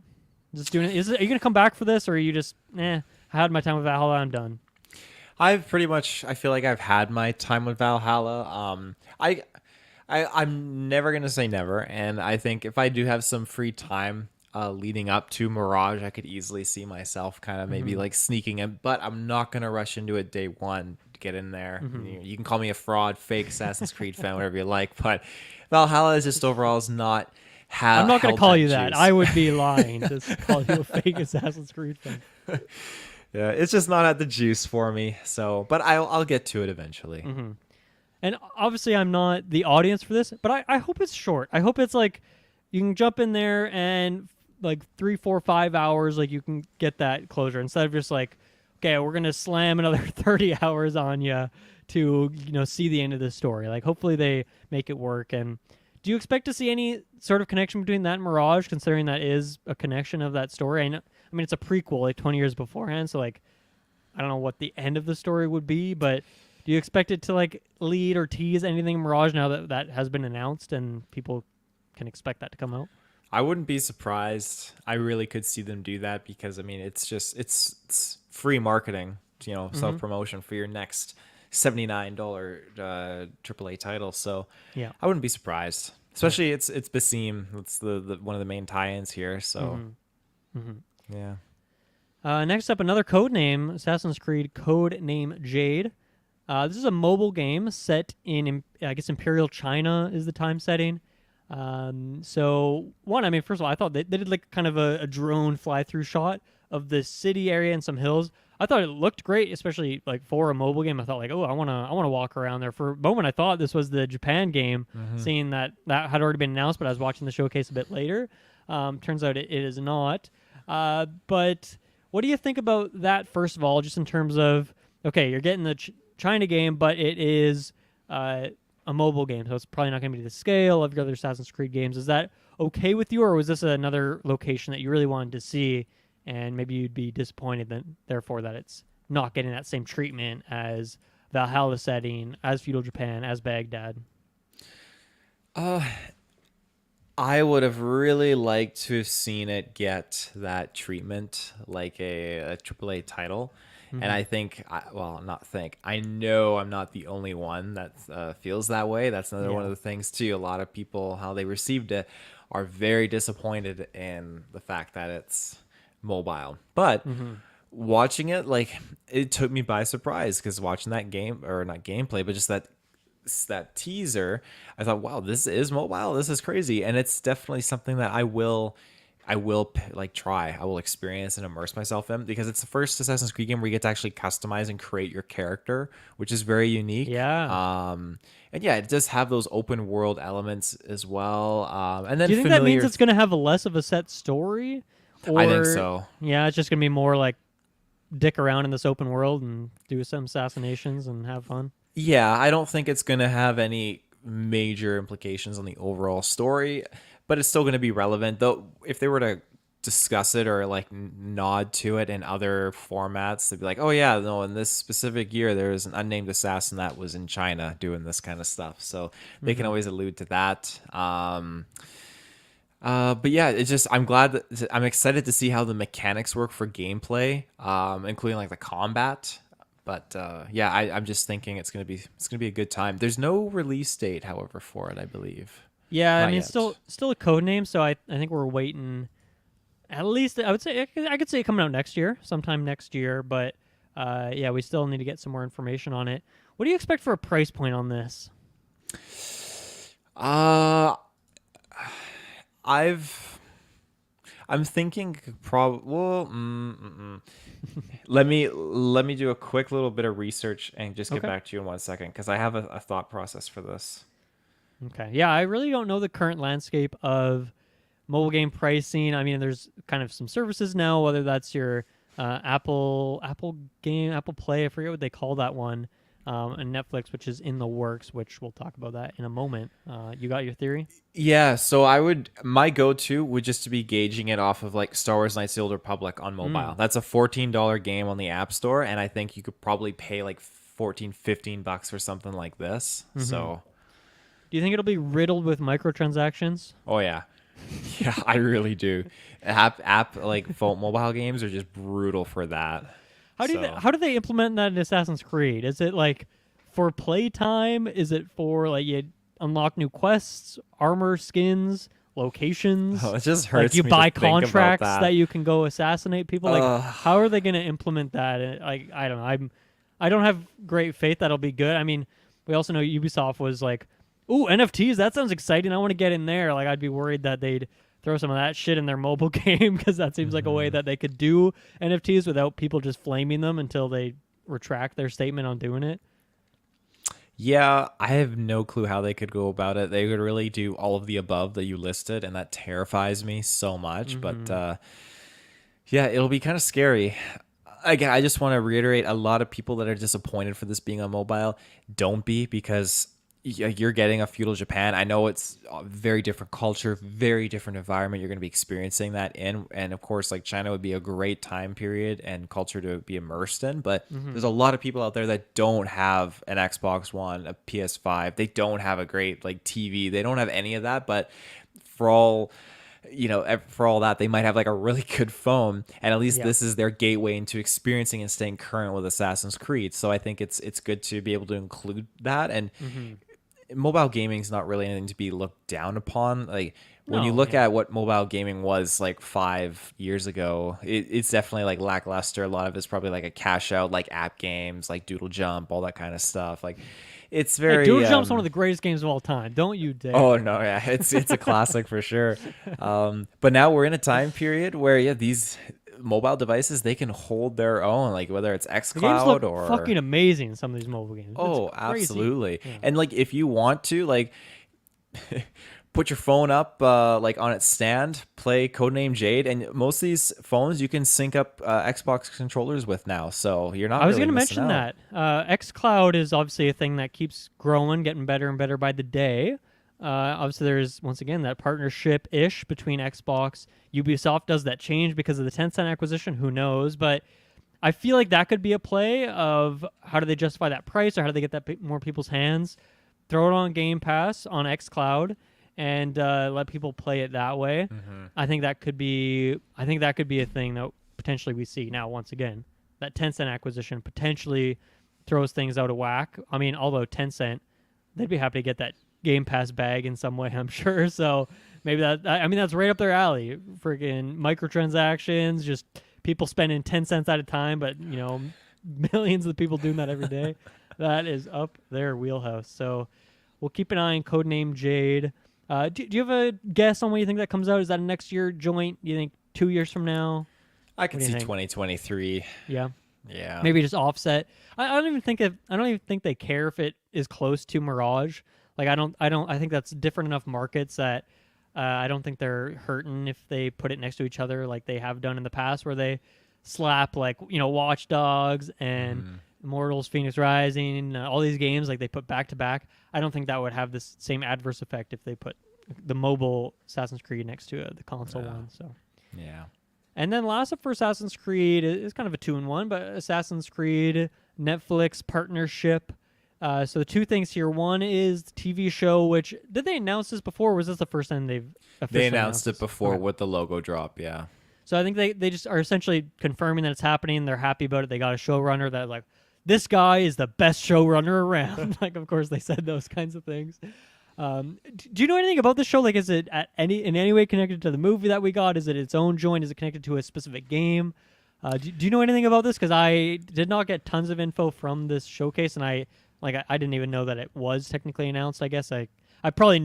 Just doing it. Are you gonna come back for this, or are you just I had my time with Valhalla, I'm done? I feel like I've had my time with Valhalla. I'm never gonna say never, and I think if I do have some free time leading up to Mirage, I could easily see myself kind of maybe like sneaking in, but I'm not gonna rush into it day one to get in there. You can call me a fraud, fake Assassin's Creed fan, whatever you like, but Valhalla is just overall is not. I'm not going to call you that. I would be lying to call you a fake Assassin's Creed fan. Yeah, it's just not at the juice for me. So, but I'll get to it eventually. And obviously, I'm not the audience for this, but I hope it's short. I hope it's like you can jump in there and like 3, 4, 5 hours, like you can get that closure instead of just like, okay, we're going to slam another 30 hours on you to see the end of this story. Like hopefully they make it work. And do you expect to see any sort of connection between that and Mirage, considering that is a connection of that story? I mean, it's a prequel, like 20 years beforehand, so like, I don't know what the end of the story would be, but do you expect it to like lead or tease anything in Mirage now that has been announced and people can expect that to come out? I wouldn't be surprised. I really could see them do that because, I mean, it's free marketing, self-promotion for your next $79 AAA title, so yeah, I wouldn't be surprised. Especially it's Basim. It's the one of the main tie-ins here. So yeah. Next up, another Codename Assassin's Creed Codename Jade. This is a mobile game set in, I guess, Imperial China is the time setting. So one, I mean, first of all, I thought they did like kind of a drone fly through shot of the city area and some hills. I thought it looked great, especially like for a mobile game. I thought like, oh, I wanna walk around there. For a moment, I thought this was the Japan game, seeing that had already been announced, but I was watching the showcase a bit later. Turns out it is not. But what do you think about that? First of all, just in terms of okay, you're getting the China game, but it is a mobile game, so it's probably not going to be the scale of your other Assassin's Creed games. Is that okay with you, or was this another location that you really wanted to see, and maybe you'd be disappointed then, therefore, that it's not getting that same treatment as Valhalla setting, as feudal Japan, as Baghdad? I would have really liked to have seen it get that treatment like a AAA title. And I think, well, not think, I know I'm not the only one that feels that way. That's another one of the things, too. A lot of people, how they received it, are very disappointed in the fact that it's mobile. But watching it, like, it took me by surprise because watching that game, or not gameplay, but just that teaser, I thought, wow, this is mobile. This is crazy. And it's definitely something that I will like try. I will experience and immerse myself in because it's the first Assassin's Creed game where you get to actually customize and create your character, which is very unique. Yeah. And yeah, it does have those open world elements as well. And then Do you think that means it's going to have a less of a set story? Or, I think so. Yeah, it's just going to be more like dick around in this open world and do some assassinations and have fun. Yeah, I don't think it's going to have any major implications on the overall story, but it's still going to be relevant. Though, if they were to discuss it or like nod to it in other formats, they'd be like, "Oh yeah, no, in this specific year, there was an unnamed assassin that was in China doing this kind of stuff." So they can always allude to that. But yeah, it's just I'm excited to see how the mechanics work for gameplay, including like the combat. But yeah, I'm just thinking it's gonna be a good time. There's no release date, however, for it, I believe. Yeah, Not I mean, yet. it's still a code name, so I think we're waiting. At least I would say I could say it coming out next year, sometime next year. But yeah, we still need to get some more information on it. What do you expect for a price point on this? Uh, I'm thinking probably. Well, let me do a quick little bit of research and just get Okay. back to you in 1 second because I have a thought process for this. Okay. Yeah, I really don't know the current landscape of mobile game pricing. I mean, there's kind of some services now, whether that's your Apple game, Apple Play. I forget what they call that one, and Netflix, which is in the works. Which we'll talk about that in a moment. You got your theory? Yeah, so my go-to would just to be gauging it off of like Star Wars Knights of the Old Republic on mobile. That's a $14 game on the App Store, and I think you could probably pay like 14, $15 for something like this. So, Do you think it'll be riddled with microtransactions? oh yeah. Yeah, I really do. App like phone mobile games are just brutal for that. How do they implement that in Assassin's Creed? Is it like for playtime? Is it for like you unlock new quests, armor, skins, locations? Oh, it just Like hurts you me buy to think about contracts that. that you can go assassinate people. Like how are they going to implement that? Like I don't know. I don't have great faith that'll be good. I mean, we also know Ubisoft was like, "Ooh, NFTs, that sounds exciting. I want to get in there." Like I'd be worried that they'd throw some of that shit in their mobile game because that seems like a way that they could do NFTs without people just flaming them until they retract their statement on doing it. Yeah, I have no clue how they could go about it. They could really do all of the above that you listed, and that terrifies me so much. But yeah, it'll be kind of scary. Again, I just want to reiterate a lot of people that are disappointed for this being on mobile. Don't be, because you're getting a feudal Japan. I know it's a very different culture, very different environment you're going to be experiencing that in. And of course, like China would be a great time period and culture to be immersed in. But there's a lot of people out there that don't have an Xbox One, a PS5. They don't have a great like TV. They don't have any of that. But for all for all that, they might have like a really good phone, and at least Yeah. this is their gateway into experiencing and staying current with Assassin's Creed. So I think it's good to be able to include that. And mobile gaming is not really anything to be looked down upon. Like when you No, look yeah. at what mobile gaming was like 5 years ago, it's definitely like lackluster. A lot of it's probably like a cash out, like app games, like Doodle Jump, all that kind of stuff. Like it's Hey, Doodle very Jump's one of the greatest games of all time. Don't you oh dare. no, yeah, it's a classic for sure. But now we're in a time period where these mobile devices, they can hold their own, like whether it's The games look xCloud or fucking amazing in some of these mobile games. It's oh, crazy. absolutely. Yeah. And like if you want to like put your phone up like on its stand, play Codename Jade, and most of these phones you can sync up Xbox controllers with now, so you're not I was really going to missing mention out. that. xCloud is obviously a thing that keeps growing, getting better and better by the day. Obviously, there's, once again, that partnership-ish between Xbox. Ubisoft does that change because of the Tencent acquisition. Who knows? But I feel like that could be a play of how do they justify that price or how do they get that more people's hands? Throw it on Game Pass on xCloud and let people play it that way. Hmm. I think that could be. I think that could be a thing that potentially we see now. Once again, that Tencent acquisition potentially throws things out of whack. I mean, although Tencent, they'd be happy to get that Game Pass bag in some way, I'm sure. So maybe that. I mean, that's right up their alley. Freaking microtransactions, just people spending 10 cents at a time, but millions of people doing that every day. That is up their wheelhouse. So we'll keep an eye on Codename Jade. Do you have a guess on when you think that comes out? Is that a next year joint? Do you think 2 years from now? I What could do you see think? 2023. Yeah, Yeah. maybe just offset. I don't even think if I don't even think they care if it is close to Mirage. Like I think that's different enough markets that I don't think they're hurting if they put it next to each other like they have done in the past, where they slap like Watch Dogs and Mhm. Immortals, Phoenix Rising, all these games like they put back to back. I don't think that would have this same adverse effect if they put the mobile Assassin's Creed next to the console Yeah. one. So. Yeah. And then last up for Assassin's Creed is kind of a 2-in-1, but Assassin's Creed Netflix partnership. So the two things here. One is the TV show, which did they announce this before? Or was this the first time they've officially They announced it this? before Okay. with the logo drop. Yeah. So I think they just are essentially confirming that it's happening. They're happy about it. They got a showrunner that like this guy is the best showrunner around. Like of course they said those kinds of things. Do you know anything about the show? Like, is it in any way connected to the movie that we got? Is it its own joint? Is it connected to a specific game? Do you know anything about this? Because I did not get tons of info from this showcase, and I didn't even know that it was technically announced. I guess I probably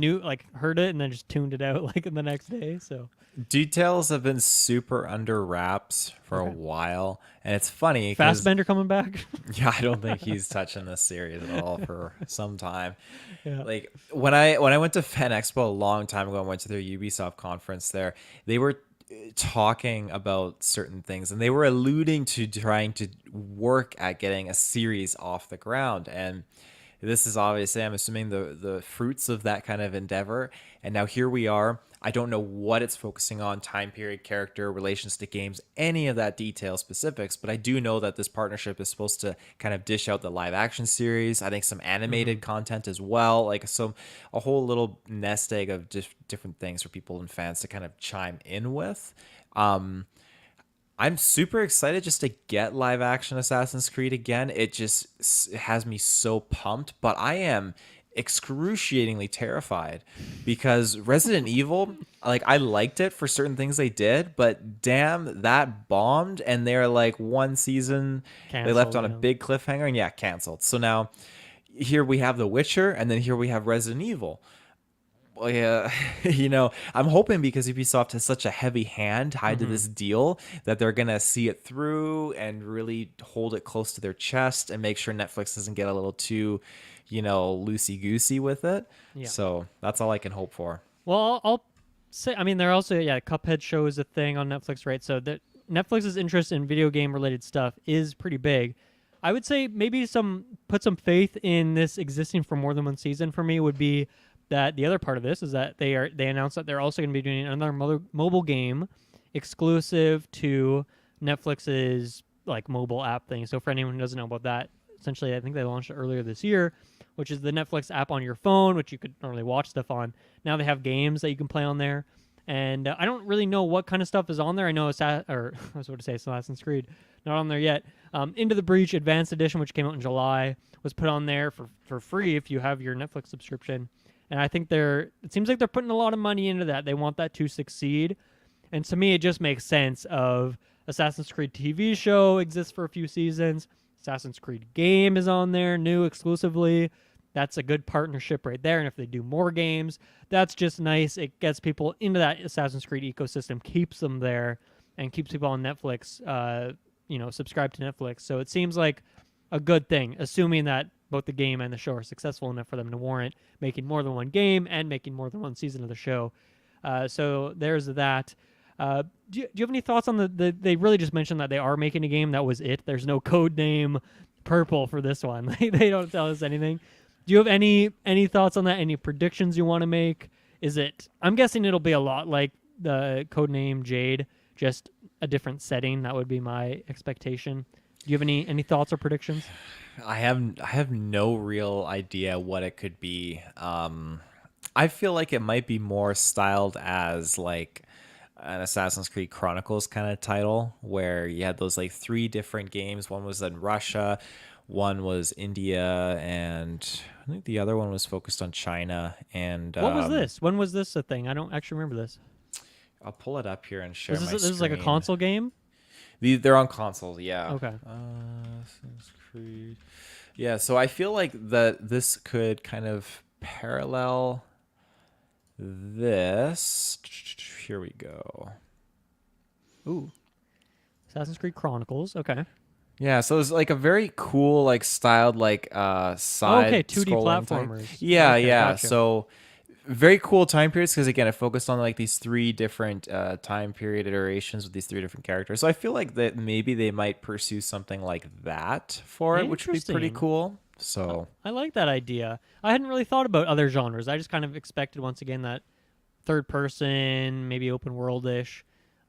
heard it and then just tuned it out like in the next day. So Details have been super under wraps for a okay. while, and it's funny because Fassbender coming back. yeah, I don't think he's touching this series at all for some time. Yeah. Like when I went to Fan Expo a long time ago and went to their Ubisoft conference there, they were talking about certain things and they were alluding to trying to work at getting a series off the ground. And this is obviously, I'm assuming, the fruits of that kind of endeavor. And now here we are. I don't know what it's focusing on, time period, character, relations to games, any of that detail specifics, but I do know that this partnership is supposed to kind of dish out the live action series. I think some animated content as well, like some a whole little nest egg of different things for people and fans to kind of chime in with. I'm super excited just to get live action Assassin's Creed again. It just has me so pumped, but I am excruciatingly terrified because Resident Evil, like I liked it for certain things they did, but damn, that bombed and they're like one season they left on a Canceled, big cliffhanger and yeah, canceled. So now here we have The Witcher and then here we have Resident Evil. Well, yeah, I'm hoping because Ubisoft has such a heavy hand tied to this deal that they're gonna see it through and really hold it close to their chest and make sure Netflix doesn't get a little too, loosey goosey with it. Yeah. So that's all I can hope for. Well, I'll say, I mean, they're also, Cuphead show is a thing on Netflix, right? So that Netflix's interest in video game related stuff is pretty big. I would say maybe put some faith in this existing for more than one season for me would be that the other part of this is that they announced that they're also going to be doing another mobile game exclusive to Netflix's like mobile app thing. So for anyone who doesn't know about that, essentially I think they launched it earlier this year, which is the Netflix app on your phone, which you could normally watch stuff on. Now they have games that you can play on there. And I don't really know what kind of stuff is on there. I know I was about to say Assassin's Creed. not on there yet. Into the Breach Advanced Edition, which came out in July, was put on there for free if you have your Netflix subscription. And I think it seems like they're putting a lot of money into that. They want that to succeed. And to me, it just makes sense of Assassin's Creed TV show exists for a few seasons. Assassin's Creed game is on there, new exclusively. That's a good partnership right there. And if they do more games, that's just nice. It gets people into that Assassin's Creed ecosystem, keeps them there, and keeps people on Netflix, subscribe to Netflix. So it seems like a good thing, assuming that both the game and the show are successful enough for them to warrant making more than one game and making more than one season of the show. So there's that. Do you have any thoughts on they really just mentioned that they are making a game? That was it. There's no Codename Purple for this one. They don't tell us anything. Do you have any thoughts on that? Any predictions you want to make? I'm guessing it'll be a lot like the Codename Jade, just a different setting. That would be my expectation. Do you have any thoughts or predictions? I have no real idea what it could be. I feel like it might be more styled as like an Assassin's Creed Chronicles kind of title, where you had those like 3 different games. One was in Russia, one was India, and I think the other one was focused on China. And what was this? When was this a thing? I don't actually remember this. I'll pull it up here and share my screen. This is like a console game? They're on consoles, yeah. Okay. Assassin's Creed. Yeah, so I feel like this could kind of parallel this. Here we go. Ooh. Assassin's Creed Chronicles. Okay. Yeah, so it's like a very cool, like styled, like side 2D platformers. Type. Yeah, okay, yeah. Gotcha. So very cool time periods because again, it focused on like these 3 different time period iterations with these 3 different characters. So I feel like that maybe they might pursue something like that for it, which would be pretty cool. So I like that idea. I hadn't really thought about other genres. I just kind of expected once again that third person, maybe open world-ish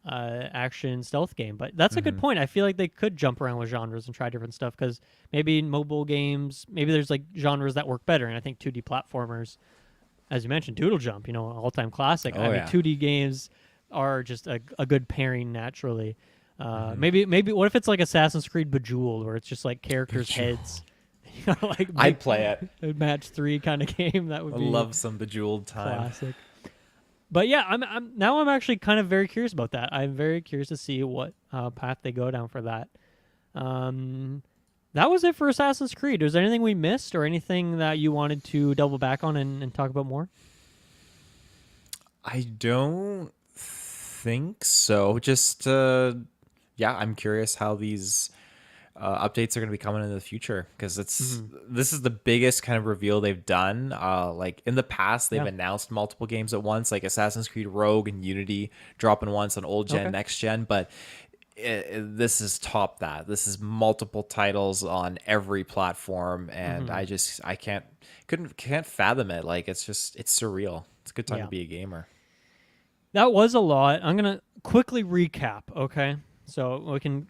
action stealth game. But that's a good point. I feel like they could jump around with genres and try different stuff because maybe in mobile games, maybe there's like genres that work better. And I think 2D platformers, as you mentioned, Doodle Jump, all-time classic. I mean, 2D games are just a good pairing naturally. Maybe what if it's like Assassin's Creed Bejeweled, where it's just like characters' heads. Like I'd play it. A match 3 kind of game. That would be love some Bejeweled time. Classic. But yeah, I'm actually kind of very curious about that. I'm very curious to see what path they go down for that. That was it for Assassin's Creed. Was there anything we missed or anything that you wanted to double back on and talk about more? I don't think so. Just I'm curious how these updates are going to be coming in the future because this is the biggest kind of reveal they've done. Like in the past, they've announced multiple games at once, like Assassin's Creed Rogue and Unity dropping once on old gen, next gen, but this is top that. This is multiple titles on every platform, and I can't fathom it. Like it's surreal. It's a good time to be a gamer. That was a lot. I'm gonna quickly recap. Okay, so we can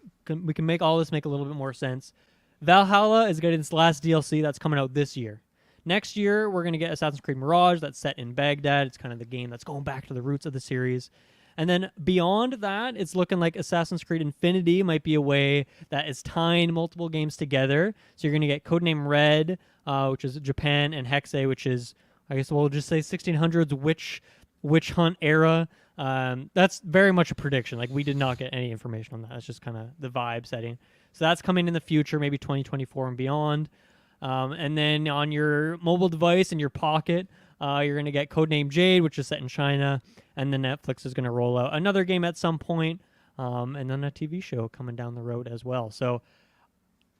make all this make a little bit more sense. Valhalla is getting its last DLC that's coming out this year. Next year, we're going to get Assassin's Creed Mirage that's set in Baghdad. It's kind of the game that's going back to the roots of the series. And then beyond that, it's looking like Assassin's Creed Infinity might be a way that is tying multiple games together. So you're going to get Codename Red, which is Japan, and Hexay, which is, I guess we'll just say 1600s witch hunt era. That's very much a prediction. Like, we did not get any information on that. It's just kind of the vibe setting. So that's coming in the future, maybe 2024 and beyond. And then on your mobile device in your pocket, you're going to get Codename Jade, which is set in China. And then Netflix is going to roll out another game at some point, and then a TV show coming down the road as well. So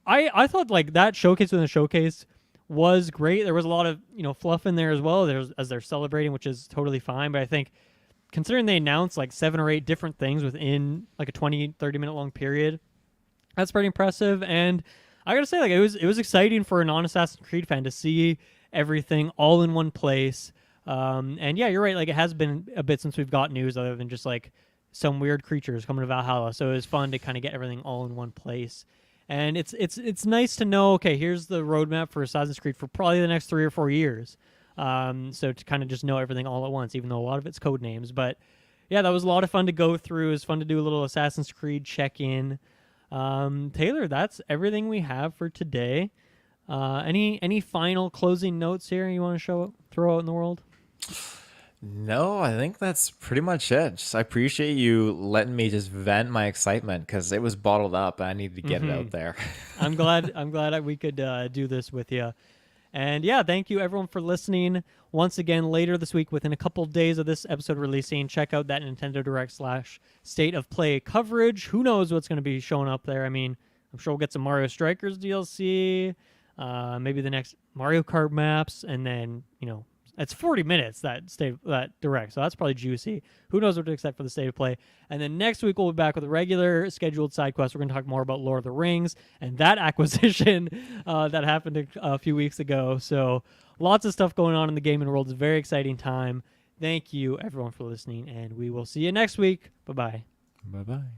I thought like that showcase within the showcase was great. There was a lot of fluff in there as well. As they're celebrating, which is totally fine. But I think considering they announced like 7 or 8 different things within like a 20, 30-minute long period, that's pretty impressive. And I gotta say, like, it was exciting for a non-Assassin's Creed fan to see everything all in one place. And yeah, you're right. Like, it has been a bit since we've got news other than just like some weird creatures coming to Valhalla. So it was fun to kind of get everything all in one place. And it's nice to know, okay, here's the roadmap for Assassin's Creed for probably the next 3 or 4 years. So to kind of just know everything all at once, even though a lot of it's code names. But yeah, that was a lot of fun to go through. It was fun to do a little Assassin's Creed check-in. Taylor, that's everything we have for today. Any final closing notes here you want to throw out in the world? No, I think that's pretty much it. I appreciate you letting me just vent my excitement because it was bottled up. I needed to get it out there. I'm glad we could do this with you. And yeah, thank you everyone for listening. Once again, later this week, within a couple days of this episode releasing, check out that Nintendo Direct / State of Play coverage. Who knows what's going to be showing up there? I mean, I'm sure we'll get some Mario Strikers DLC, maybe the next Mario Kart maps, and then, it's 40 minutes, that Direct, so that's probably juicy. Who knows what to expect for the State of Play. And then next week, we'll be back with a regular scheduled side quest. We're going to talk more about Lord of the Rings and that acquisition that happened a few weeks ago. So lots of stuff going on in the gaming world. It's a very exciting time. Thank you, everyone, for listening, and we will see you next week. Bye-bye. Bye-bye.